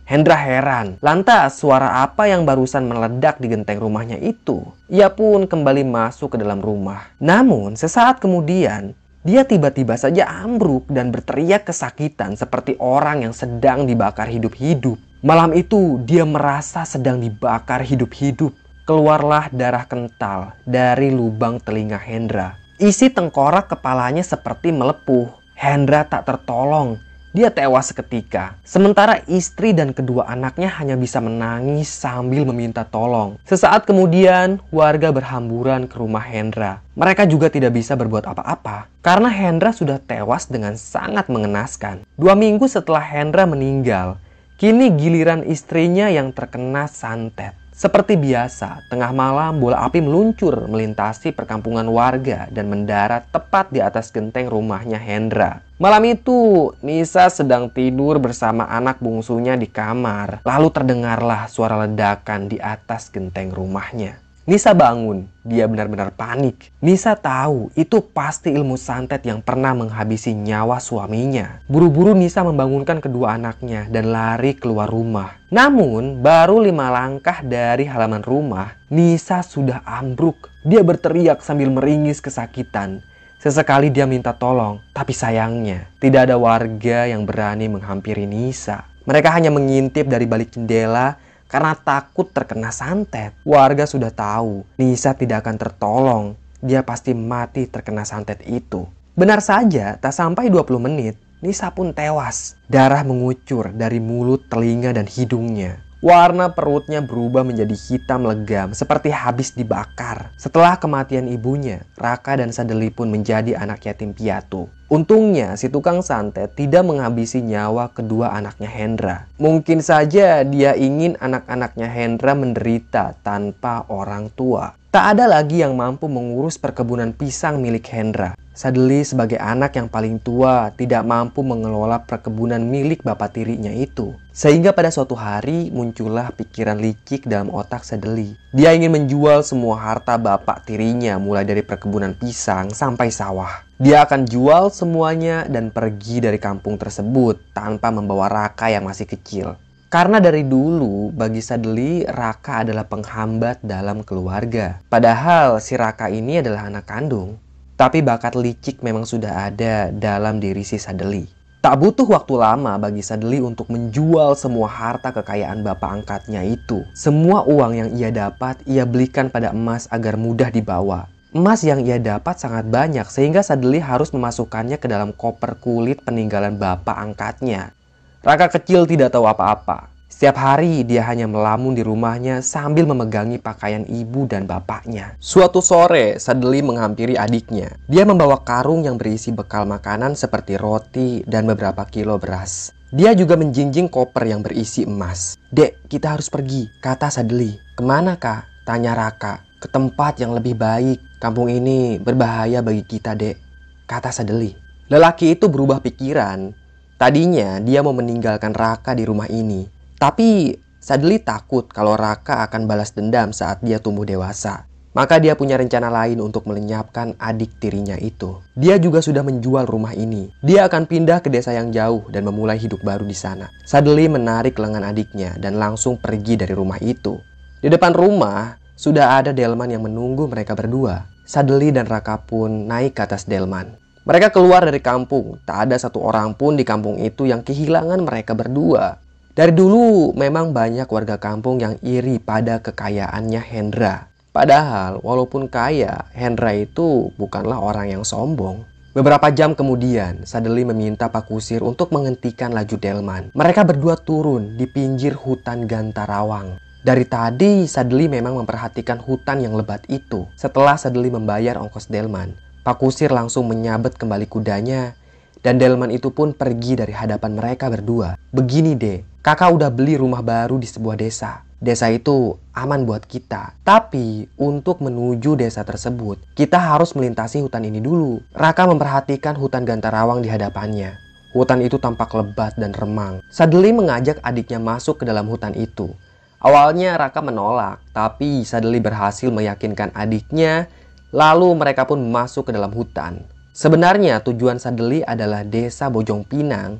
Hendra heran, lantas suara apa yang barusan meledak di genteng rumahnya itu? Ia pun kembali masuk ke dalam rumah. Namun sesaat kemudian, dia tiba-tiba saja ambruk dan berteriak kesakitan seperti orang yang sedang dibakar hidup-hidup. Malam itu dia merasa sedang dibakar hidup-hidup. Keluarlah darah kental dari lubang telinga Hendra. Isi tengkorak kepalanya seperti melepuh. Hendra tak tertolong. Dia tewas seketika. Sementara istri dan kedua anaknya hanya bisa menangis sambil meminta tolong. Sesaat kemudian, warga berhamburan ke rumah Hendra. Mereka juga tidak bisa berbuat apa-apa karena Hendra sudah tewas dengan sangat mengenaskan. 2 minggu setelah Hendra meninggal, kini giliran istrinya yang terkena santet. Seperti biasa, tengah malam bola api meluncur melintasi perkampungan warga dan mendarat tepat di atas genteng rumahnya Hendra. Malam itu, Nisa sedang tidur bersama anak bungsunya di kamar. Lalu terdengarlah suara ledakan di atas genteng rumahnya. Nisa bangun, dia benar-benar panik. Nisa tahu itu pasti ilmu santet yang pernah menghabisi nyawa suaminya. Buru-buru Nisa membangunkan kedua anaknya dan lari keluar rumah. Namun, baru 5 langkah dari halaman rumah, Nisa sudah ambruk. Dia berteriak sambil meringis kesakitan. Sesekali dia minta tolong, tapi sayangnya tidak ada warga yang berani menghampiri Nisa. Mereka hanya mengintip dari balik jendela karena takut terkena santet. Warga sudah tahu Nisa tidak akan tertolong. Dia pasti mati terkena santet itu. Benar saja, tak sampai 20 menit, Nisa pun tewas. Darah mengucur dari mulut, telinga, dan hidungnya. Warna perutnya berubah menjadi hitam legam seperti habis dibakar. Setelah kematian ibunya, Raka dan Sadeli pun menjadi anak yatim piatu. Untungnya si tukang santet tidak menghabisi nyawa kedua anaknya Hendra. Mungkin saja dia ingin anak-anaknya Hendra menderita tanpa orang tua. Tak ada lagi yang mampu mengurus perkebunan pisang milik Hendra. Sadeli sebagai anak yang paling tua tidak mampu mengelola perkebunan milik bapak tirinya itu. Sehingga pada suatu hari muncullah pikiran licik dalam otak Sadeli. Dia ingin menjual semua harta bapak tirinya mulai dari perkebunan pisang sampai sawah. Dia akan jual semuanya dan pergi dari kampung tersebut tanpa membawa Raka yang masih kecil. Karena dari dulu bagi Sadeli Raka adalah penghambat dalam keluarga. Padahal si Raka ini adalah anak kandung. Tapi bakat licik memang sudah ada dalam diri si Sadeli. Tak butuh waktu lama bagi Sadeli untuk menjual semua harta kekayaan bapak angkatnya itu. Semua uang yang ia dapat ia belikan pada emas agar mudah dibawa. Emas yang ia dapat sangat banyak sehingga Sadeli harus memasukkannya ke dalam koper kulit peninggalan bapak angkatnya. Raka kecil tidak tahu apa-apa. Setiap hari dia hanya melamun di rumahnya sambil memegangi pakaian ibu dan bapaknya. Suatu sore, Sadeli menghampiri adiknya. Dia membawa karung yang berisi bekal makanan seperti roti dan beberapa kilo beras. Dia juga menjinjing koper yang berisi emas. "Dek, kita harus pergi," kata Sadeli. "Kemana, Kak?" tanya Raka. "Ke tempat yang lebih baik. Kampung ini berbahaya bagi kita, Dek," kata Sadeli. Lelaki itu berubah pikiran. Tadinya dia mau meninggalkan Raka di rumah ini. Tapi Sadeli takut kalau Raka akan balas dendam saat dia tumbuh dewasa. Maka dia punya rencana lain untuk melenyapkan adik tirinya itu. Dia juga sudah menjual rumah ini. Dia akan pindah ke desa yang jauh dan memulai hidup baru di sana. Sadeli menarik lengan adiknya dan langsung pergi dari rumah itu. Di depan rumah sudah ada delman yang menunggu mereka berdua. Sadeli dan Raka pun naik ke atas delman. Mereka keluar dari kampung. Tak ada satu orang pun di kampung itu yang kehilangan mereka berdua. Dari dulu memang banyak warga kampung yang iri pada kekayaannya Hendra. Padahal walaupun kaya, Hendra itu bukanlah orang yang sombong. Beberapa jam kemudian, Sadeli meminta Pak Kusir untuk menghentikan laju delman. Mereka berdua turun di pinggir hutan Gantarawang. Dari tadi, Sadeli memang memperhatikan hutan yang lebat itu. Setelah Sadeli membayar ongkos delman, Pak Kusir langsung menyabet kembali kudanya. Dan delman itu pun pergi dari hadapan mereka berdua. "Begini deh, kakak udah beli rumah baru di sebuah desa. Desa itu aman buat kita. Tapi untuk menuju desa tersebut, kita harus melintasi hutan ini dulu." Raka memperhatikan hutan Gantarawang di hadapannya. Hutan itu tampak lebat dan remang. Sadeli mengajak adiknya masuk ke dalam hutan itu. Awalnya Raka menolak, tapi Sadeli berhasil meyakinkan adiknya. Lalu mereka pun masuk ke dalam hutan. Sebenarnya tujuan Sadeli adalah desa Bojong Pinang.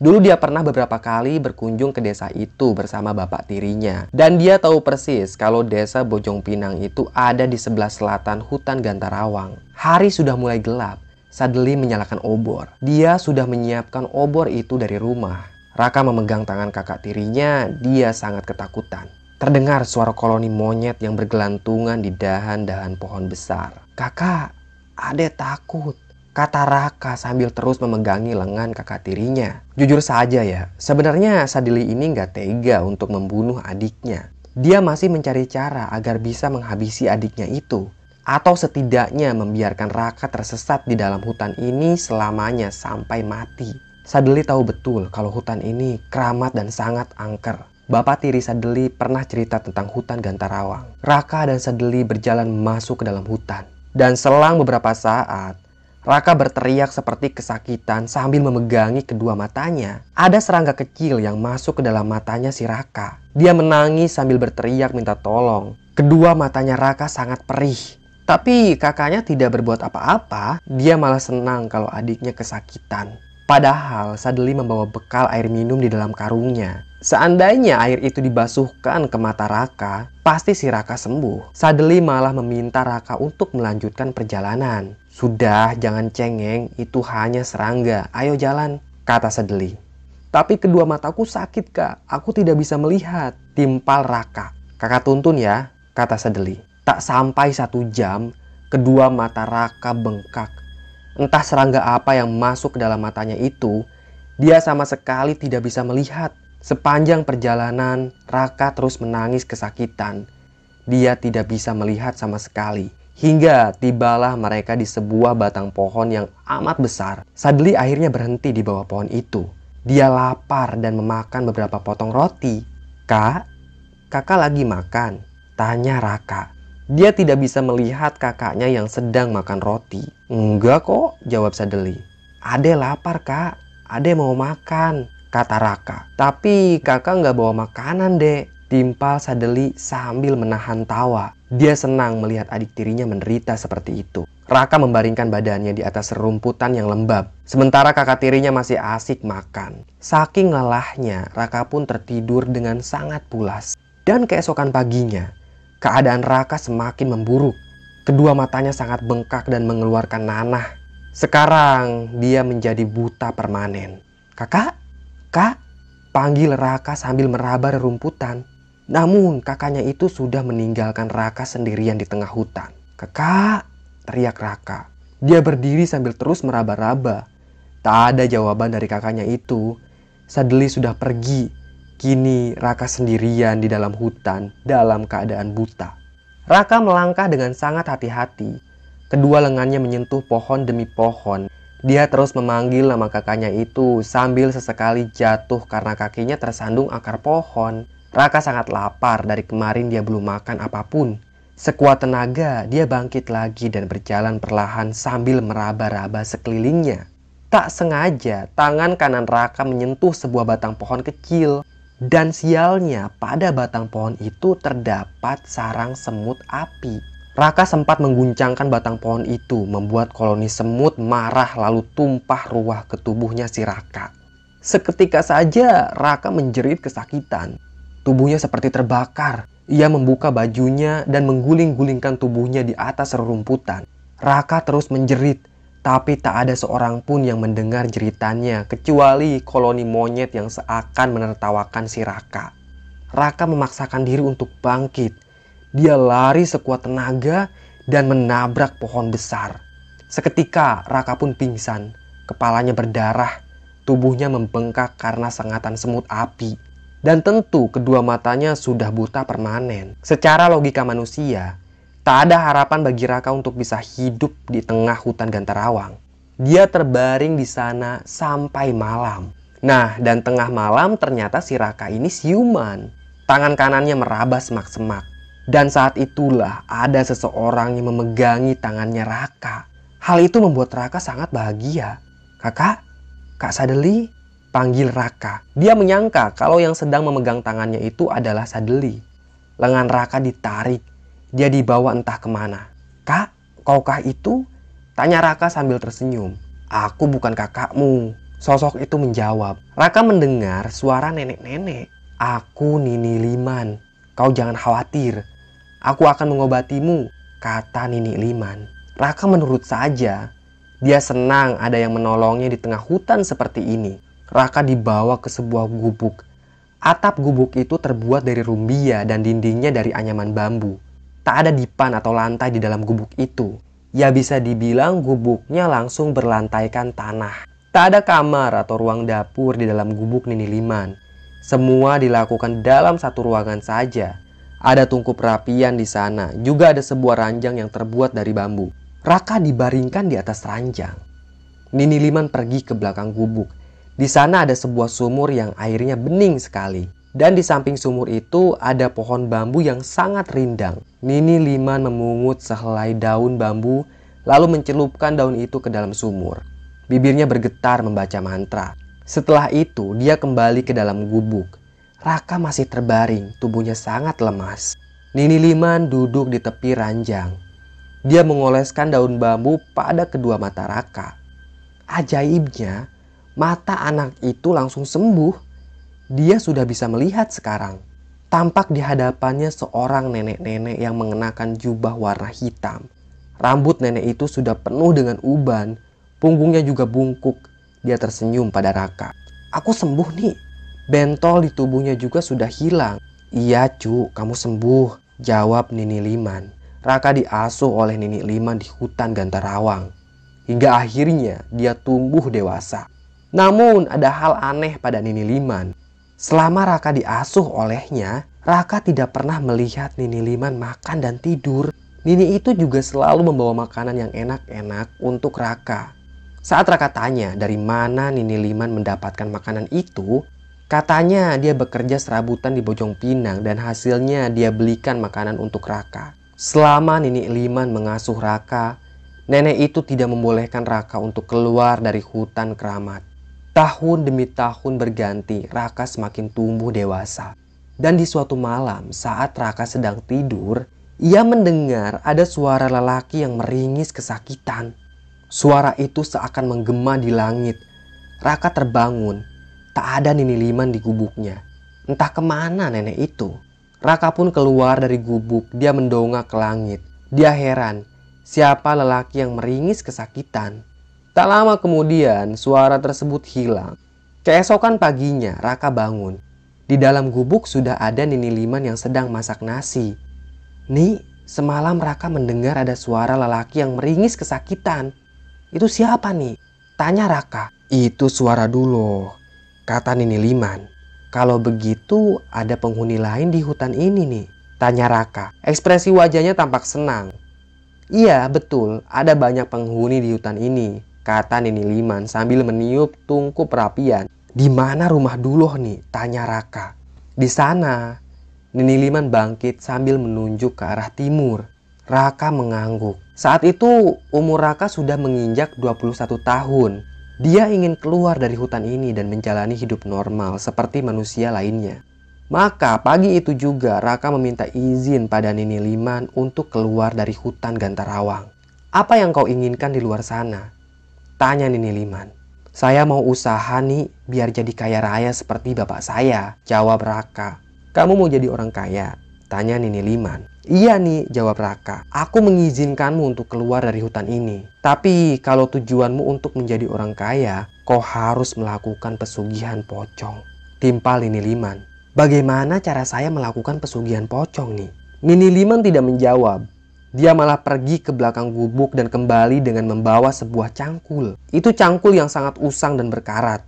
Dulu dia pernah beberapa kali berkunjung ke desa itu bersama bapak tirinya. Dan dia tahu persis kalau desa Bojong Pinang itu ada di sebelah selatan hutan Gantarawang. Hari sudah mulai gelap. Sadeli menyalakan obor. Dia sudah menyiapkan obor itu dari rumah. Raka memegang tangan kakak tirinya. Dia sangat ketakutan. Terdengar suara koloni monyet yang bergelantungan di dahan-dahan pohon besar. "Kakak, adek takut," kata Raka sambil terus memegangi lengan kakak tirinya. Jujur saja ya, sebenarnya Sadeli ini nggak tega untuk membunuh adiknya. Dia masih mencari cara agar bisa menghabisi adiknya itu. Atau setidaknya membiarkan Raka tersesat di dalam hutan ini selamanya sampai mati. Sadeli tahu betul kalau hutan ini keramat dan sangat angker. Bapak tiri Sadeli pernah cerita tentang hutan Gantarawang. Raka dan Sadeli berjalan masuk ke dalam hutan. Dan selang beberapa saat, Raka berteriak seperti kesakitan sambil memegangi kedua matanya. Ada serangga kecil yang masuk ke dalam matanya si Raka. Dia menangis sambil berteriak minta tolong. Kedua matanya Raka sangat perih. Tapi kakaknya tidak berbuat apa-apa. Dia malah senang kalau adiknya kesakitan. Padahal Sadeli membawa bekal air minum di dalam karungnya. Seandainya air itu dibasuhkan ke mata Raka, pasti si Raka sembuh. Sadeli malah meminta Raka untuk melanjutkan perjalanan. "Sudah, jangan cengeng, itu hanya serangga. Ayo jalan," kata Sadeli. "Tapi kedua mataku sakit, Kak. Aku tidak bisa melihat," timpal Raka. "Kakak tuntun ya," kata Sadeli. Tak sampai 1 jam, kedua mata Raka bengkak. Entah serangga apa yang masuk ke dalam matanya itu, dia sama sekali tidak bisa melihat. Sepanjang perjalanan, Raka terus menangis kesakitan. Dia tidak bisa melihat sama sekali. Hingga tibalah mereka di sebuah batang pohon yang amat besar. Sadeli akhirnya berhenti di bawah pohon itu. Dia lapar dan memakan beberapa potong roti. "Kak, kakak lagi makan?" tanya Raka. Dia tidak bisa melihat kakaknya yang sedang makan roti. "Enggak kok," jawab Sadeli. "Ade lapar, Kak. Ade mau makan," kata Raka. "Tapi kakak nggak bawa makanan, Dek," timpal Sadeli sambil menahan tawa. Dia senang melihat adik tirinya menderita seperti itu. Raka membaringkan badannya di atas rerumputan yang lembab. Sementara kakak tirinya masih asik makan. Saking lelahnya, Raka pun tertidur dengan sangat pulas. Dan keesokan paginya, keadaan Raka semakin memburuk. Kedua matanya sangat bengkak dan mengeluarkan nanah. Sekarang dia menjadi buta permanen. "Kakak, Kak," panggil Raka sambil meraba rerumputan. Namun kakaknya itu sudah meninggalkan Raka sendirian di tengah hutan. "Kakak," teriak Raka. Dia berdiri sambil terus meraba-raba. Tak ada jawaban dari kakaknya itu. Sadeli sudah pergi. Kini Raka sendirian di dalam hutan dalam keadaan buta. Raka melangkah dengan sangat hati-hati. Kedua lengannya menyentuh pohon demi pohon. Dia terus memanggil nama kakaknya itu sambil sesekali jatuh karena kakinya tersandung akar pohon. Raka sangat lapar, dari kemarin dia belum makan apapun. Sekuat tenaga dia bangkit lagi dan berjalan perlahan sambil meraba-raba sekelilingnya. Tak sengaja tangan kanan Raka menyentuh sebuah batang pohon kecil. Dan sialnya pada batang pohon itu terdapat sarang semut api. Raka sempat mengguncangkan batang pohon itu, membuat koloni semut marah lalu tumpah ruah ke tubuhnya si Raka. Seketika saja Raka menjerit kesakitan. Tubuhnya seperti terbakar. Ia membuka bajunya dan mengguling-gulingkan tubuhnya di atas rerumputan. Raka terus menjerit, tapi tak ada seorang pun yang mendengar jeritannya kecuali koloni monyet yang seakan menertawakan si Raka. Raka memaksakan diri untuk bangkit. Dia lari sekuat tenaga dan menabrak pohon besar. Seketika Raka pun pingsan. Kepalanya berdarah, tubuhnya membengkak karena sengatan semut api. Dan tentu kedua matanya sudah buta permanen. Secara logika manusia, tak ada harapan bagi Raka untuk bisa hidup di tengah hutan Gantarawang. Dia terbaring di sana sampai malam. Nah, dan tengah malam ternyata si Raka ini siuman. Tangan kanannya meraba semak-semak. Dan saat itulah ada seseorang yang memegangi tangannya Raka. Hal itu membuat Raka sangat bahagia. "Kakak, Kak Sadeli," panggil Raka. Dia menyangka kalau yang sedang memegang tangannya itu adalah Sadeli. Lengan Raka ditarik. Dia dibawa entah kemana. "Kak, kaukah itu?" tanya Raka sambil tersenyum. "Aku bukan kakakmu," Sosok itu menjawab. Raka mendengar suara nenek-nenek. "Aku Nini Liman. Kau jangan khawatir. Aku akan mengobatimu," kata Nini Liman. Raka menurut saja. Dia senang ada yang menolongnya di tengah hutan seperti ini. Raka dibawa ke sebuah gubuk. Atap gubuk itu terbuat dari rumbia dan dindingnya dari anyaman bambu. Tak ada dipan atau lantai di dalam gubuk itu. Ya bisa dibilang gubuknya langsung berlantaikan tanah. Tak ada kamar atau ruang dapur di dalam gubuk Nini Liman. Semua dilakukan dalam satu ruangan saja. Ada tungku perapian di sana. Juga ada sebuah ranjang yang terbuat dari bambu. Raka dibaringkan di atas ranjang. Nini Liman pergi ke belakang gubuk. Di sana ada sebuah sumur yang airnya bening sekali. Dan di samping sumur itu ada pohon bambu yang sangat rindang. Nini Liman memungut sehelai daun bambu lalu mencelupkan daun itu ke dalam sumur. Bibirnya bergetar membaca mantra. Setelah itu dia kembali ke dalam gubuk. Raka masih terbaring, tubuhnya sangat lemas. Nini Liman duduk di tepi ranjang. Dia mengoleskan daun bambu pada kedua mata Raka. Ajaibnya, mata anak itu langsung sembuh. Dia sudah bisa melihat sekarang. Tampak di hadapannya seorang nenek-nenek yang mengenakan jubah warna hitam. Rambut nenek itu sudah penuh dengan uban. Punggungnya juga bungkuk. Dia tersenyum pada Raka. "Aku sembuh nih. Bentol di tubuhnya juga sudah hilang." "Iya cu, kamu sembuh," jawab Nini Liman. Raka diasuh oleh Nini Liman di hutan Gantarawang. Hingga akhirnya dia tumbuh dewasa. Namun ada hal aneh pada Nini Liman. Selama Raka diasuh olehnya, Raka tidak pernah melihat Nini Liman makan dan tidur. Nini itu juga selalu membawa makanan yang enak-enak untuk Raka. Saat Raka tanya dari mana Nini Liman mendapatkan makanan itu, katanya dia bekerja serabutan di Bojong Pinang dan hasilnya dia belikan makanan untuk Raka. Selama Nini Liman mengasuh Raka, nenek itu tidak membolehkan Raka untuk keluar dari hutan keramat. Tahun demi tahun berganti, Raka semakin tumbuh dewasa. Dan di suatu malam saat Raka sedang tidur, ia mendengar ada suara lelaki yang meringis kesakitan. Suara itu seakan menggema di langit. Raka terbangun. Tak ada Nini Liman di gubuknya. Entah kemana nenek itu. Raka pun keluar dari gubuk. Dia mendongak ke langit. Dia heran. Siapa lelaki yang meringis kesakitan? Tak lama kemudian suara tersebut hilang. Keesokan paginya Raka bangun. Di dalam gubuk sudah ada Nini Liman yang sedang masak nasi. "Ni, semalam Raka mendengar ada suara lelaki yang meringis kesakitan. Itu siapa nih?" tanya Raka. "Itu suara Duloh," kata Nini Liman. "Kalau begitu ada penghuni lain di hutan ini nih?" tanya Raka. Ekspresi wajahnya tampak senang. "Iya betul, ada banyak penghuni di hutan ini," kata Nini Liman sambil meniup tungku perapian. "Di mana rumah Duloh nih?" tanya Raka. "Di sana." Nini Liman bangkit sambil menunjuk ke arah timur. Raka mengangguk. Saat itu umur Raka sudah menginjak 21 tahun. Dia ingin keluar dari hutan ini dan menjalani hidup normal seperti manusia lainnya. Maka pagi itu juga Raka meminta izin pada Nini Liman untuk keluar dari hutan Gantarawang. "Apa yang kau inginkan di luar sana?" tanya Nini Liman. "Saya mau usaha nih biar jadi kaya raya seperti bapak saya," jawab Raka. "Kamu mau jadi orang kaya?" tanya Nini Liman. "Iya nih," jawab Raka. "Aku mengizinkanmu untuk keluar dari hutan ini. Tapi kalau tujuanmu untuk menjadi orang kaya, kau harus melakukan pesugihan pocong," timpal Nini Liman. "Bagaimana cara saya melakukan pesugihan pocong nih?" Nini Liman tidak menjawab. Dia malah pergi ke belakang gubuk dan kembali dengan membawa sebuah cangkul. Itu cangkul yang sangat usang dan berkarat.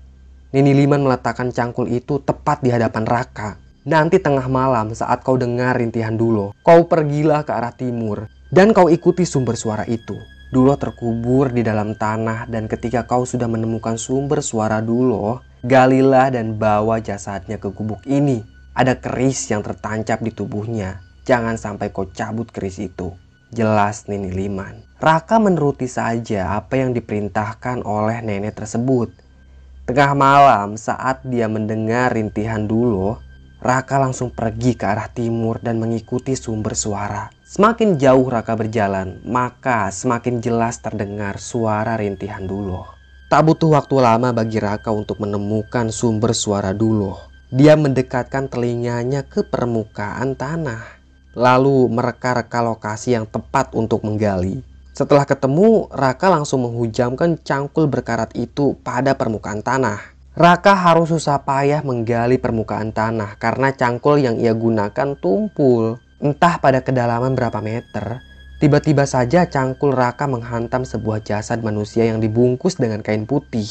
Nini Liman meletakkan cangkul itu tepat di hadapan Raka. "Nanti tengah malam saat kau dengar rintihan Duloh, kau pergilah ke arah timur dan kau ikuti sumber suara itu. Duloh terkubur di dalam tanah dan ketika kau sudah menemukan sumber suara Duloh, galilah dan bawa jasadnya ke gubuk ini. Ada keris yang tertancap di tubuhnya. Jangan sampai kau cabut keris itu," jelas Nini Liman. Raka menuruti saja apa yang diperintahkan oleh nenek tersebut. Tengah malam saat dia mendengar rintihan Duloh, Raka langsung pergi ke arah timur dan mengikuti sumber suara. Semakin jauh Raka berjalan, maka semakin jelas terdengar suara rintihan Duloh. Tak butuh waktu lama bagi Raka untuk menemukan sumber suara Duloh. Dia mendekatkan telinganya ke permukaan tanah, lalu mereka-reka lokasi yang tepat untuk menggali. Setelah ketemu, Raka langsung menghujamkan cangkul berkarat itu pada permukaan tanah. Raka harus susah payah menggali permukaan tanah karena cangkul yang ia gunakan tumpul. Entah pada kedalaman berapa meter, tiba-tiba saja cangkul Raka menghantam sebuah jasad manusia yang dibungkus dengan kain putih.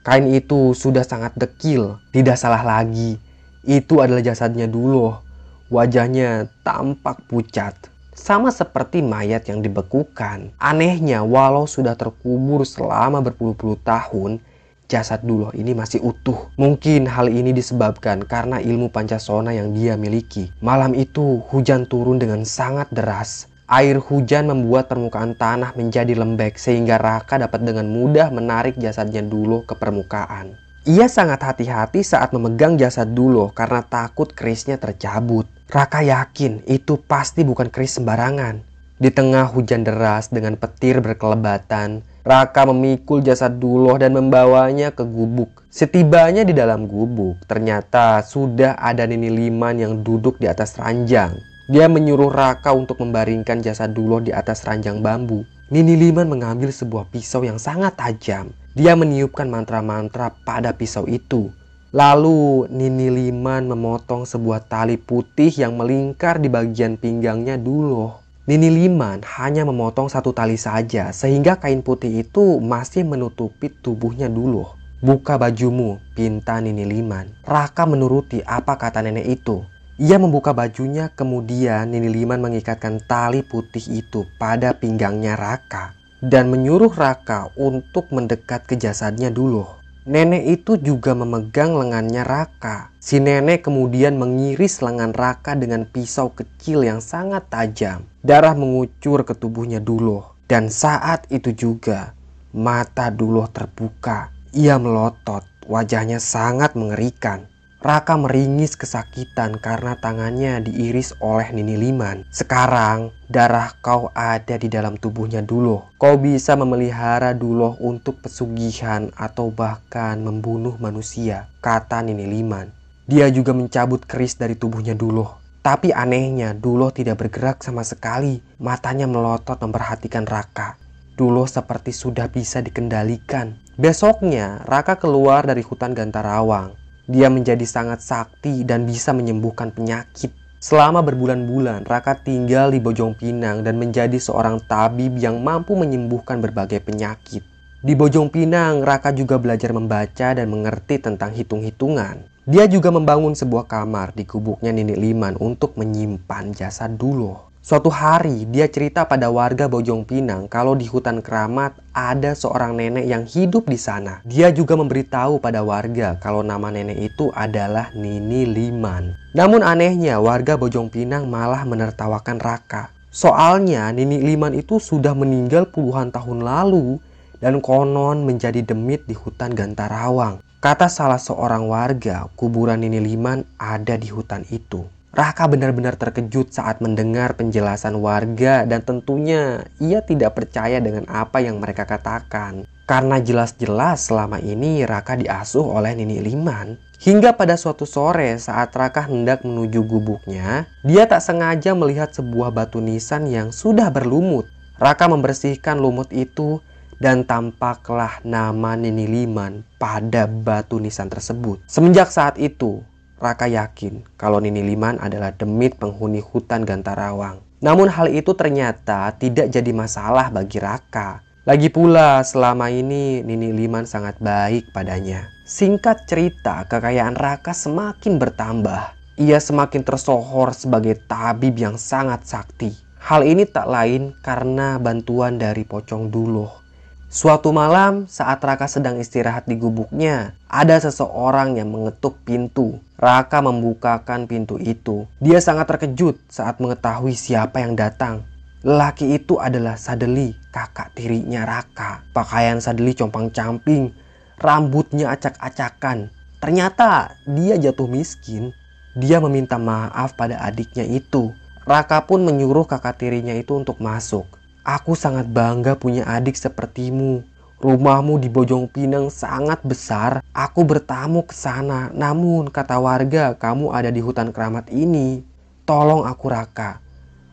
Kain itu sudah sangat dekil, tidak salah lagi. Itu adalah jasadnya Duloh. Wajahnya tampak pucat, sama seperti mayat yang dibekukan. Anehnya, walau sudah terkubur selama berpuluh-puluh tahun, jasad Duloh ini masih utuh. Mungkin hal ini disebabkan karena ilmu pancasona yang dia miliki. Malam itu hujan turun dengan sangat deras. Air hujan membuat permukaan tanah menjadi lembek sehingga Raka dapat dengan mudah menarik jasadnya Duloh ke permukaan. Ia sangat hati-hati saat memegang jasad Duloh karena takut kerisnya tercabut. Raka yakin itu pasti bukan keris sembarangan. Di tengah hujan deras dengan petir berkelebatan, Raka memikul jasad Duloh dan membawanya ke gubuk. Setibanya di dalam gubuk, ternyata sudah ada Nini Liman yang duduk di atas ranjang. Dia menyuruh Raka untuk membaringkan jasad Duloh di atas ranjang bambu. Nini Liman mengambil sebuah pisau yang sangat tajam. Dia meniupkan mantra-mantra pada pisau itu. Lalu Nini Liman memotong sebuah tali putih yang melingkar di bagian pinggangnya Duloh. Nini Liman hanya memotong satu tali saja sehingga kain putih itu masih menutupi tubuhnya Duloh. "Buka bajumu," pinta Nini Liman. Raka menuruti apa kata nenek itu. Ia membuka bajunya, kemudian Nini Liman mengikatkan tali putih itu pada pinggangnya Raka dan menyuruh Raka untuk mendekat ke jasadnya Duloh. Nenek itu juga memegang lengannya Raka. Si nenek kemudian mengiris lengan Raka dengan pisau kecil yang sangat tajam. Darah mengucur ke tubuhnya Duloh. Dan saat itu juga mata Duloh terbuka. Ia melotot, wajahnya sangat mengerikan. Raka meringis kesakitan karena tangannya diiris oleh Nini Liman. "Sekarang darah kau ada di dalam tubuhnya Duloh. Kau bisa memelihara Duloh untuk pesugihan atau bahkan membunuh manusia," kata Nini Liman. Dia juga mencabut keris dari tubuhnya Duloh. Tapi anehnya, Duloh tidak bergerak sama sekali. Matanya melotot memperhatikan Raka. Duloh seperti sudah bisa dikendalikan. Besoknya, Raka keluar dari hutan Gantarawang. Dia menjadi sangat sakti dan bisa menyembuhkan penyakit. Selama berbulan-bulan, Raka tinggal di Bojong Pinang dan menjadi seorang tabib yang mampu menyembuhkan berbagai penyakit. Di Bojong Pinang, Raka juga belajar membaca dan mengerti tentang hitung-hitungan. Dia juga membangun sebuah kamar di gubuknya Nini Liman untuk menyimpan jasad Duloh. Suatu hari, dia cerita pada warga Bojong Pinang kalau di hutan keramat ada seorang nenek yang hidup di sana. Dia juga memberitahu pada warga kalau nama nenek itu adalah Nini Liman. Namun anehnya, warga Bojong Pinang malah menertawakan Raka. Soalnya Nini Liman itu sudah meninggal puluhan tahun lalu dan konon menjadi demit di hutan Gantarawang. Kata salah seorang warga, kuburan Nini Liman ada di hutan itu. Raka benar-benar terkejut saat mendengar penjelasan warga dan tentunya ia tidak percaya dengan apa yang mereka katakan. Karena jelas-jelas selama ini Raka diasuh oleh Nini Liman. Hingga pada suatu sore saat Raka hendak menuju gubuknya, dia tak sengaja melihat sebuah batu nisan yang sudah berlumut. Raka membersihkan lumut itu dan tampaklah nama Nini Liman pada batu nisan tersebut. Semenjak saat itu, Raka yakin kalau Nini Liman adalah demit penghuni hutan Gantarawang. Namun hal itu ternyata tidak jadi masalah bagi Raka. Lagi pula selama ini Nini Liman sangat baik padanya. Singkat cerita, kekayaan Raka semakin bertambah. Ia semakin tersohor sebagai tabib yang sangat sakti. Hal ini tak lain karena bantuan dari Pocong Duloh. Suatu malam saat Raka sedang istirahat di gubuknya, ada seseorang yang mengetuk pintu. Raka membukakan pintu itu. Dia sangat terkejut saat mengetahui siapa yang datang. Lelaki itu adalah Sadeli, kakak tirinya Raka. Pakaian Sadeli compang-camping, rambutnya acak-acakan. Ternyata dia jatuh miskin. Dia meminta maaf pada adiknya itu. Raka pun menyuruh kakak tirinya itu untuk masuk. "Aku sangat bangga punya adik sepertimu. Rumahmu di Bojongpinang sangat besar. Aku bertamu ke sana. Namun kata warga kamu ada di hutan keramat ini. Tolong aku Raka.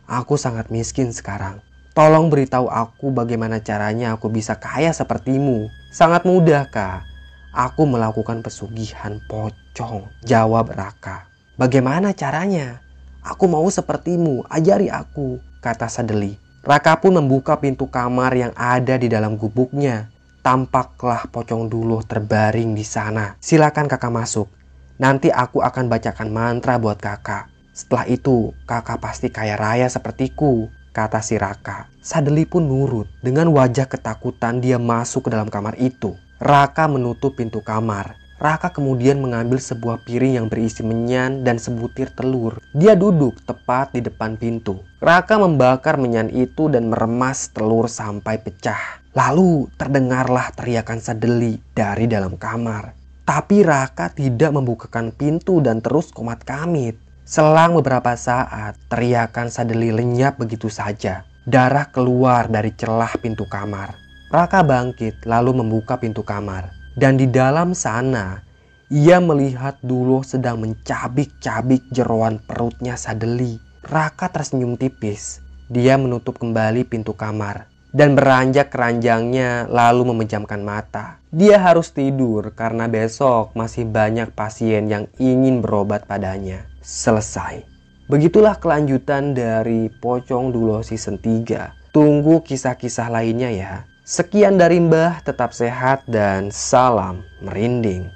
Aku sangat miskin sekarang. Tolong beritahu aku bagaimana caranya aku bisa kaya sepertimu. Sangat mudah Kak. Aku melakukan pesugihan pocong, jawab Raka. Bagaimana caranya? Aku mau sepertimu, ajari aku, kata Sadeli. Raka pun membuka pintu kamar yang ada di dalam gubuknya. Tampaklah pocong Duloh terbaring di sana. Silakan kakak masuk. Nanti aku akan bacakan mantra buat kakak. Setelah itu kakak pasti kaya raya sepertiku, kata si Raka. Sadeli pun nurut. Dengan wajah ketakutan dia masuk ke dalam kamar itu. Raka menutup pintu kamar. Raka kemudian mengambil sebuah piring yang berisi menyan dan sebutir telur. Dia duduk tepat di depan pintu. Raka membakar menyan itu dan meremas telur sampai pecah. Lalu terdengarlah teriakan Sadeli dari dalam kamar. Tapi Raka tidak membukakan pintu dan terus komat kamit. Selang beberapa saat, teriakan Sadeli lenyap begitu saja. Darah keluar dari celah pintu kamar. Raka bangkit lalu membuka pintu kamar. Dan di dalam sana, ia melihat Duloh sedang mencabik-cabik jeroan perutnya Sadeli. Raka tersenyum tipis. Dia menutup kembali pintu kamar dan beranjak ke ranjangnya lalu memejamkan mata. Dia harus tidur karena besok masih banyak pasien yang ingin berobat padanya. Selesai. Begitulah kelanjutan dari Pocong Duloh season 3. Tunggu kisah-kisah lainnya ya. Sekian dari Mbah, tetap sehat dan salam merinding.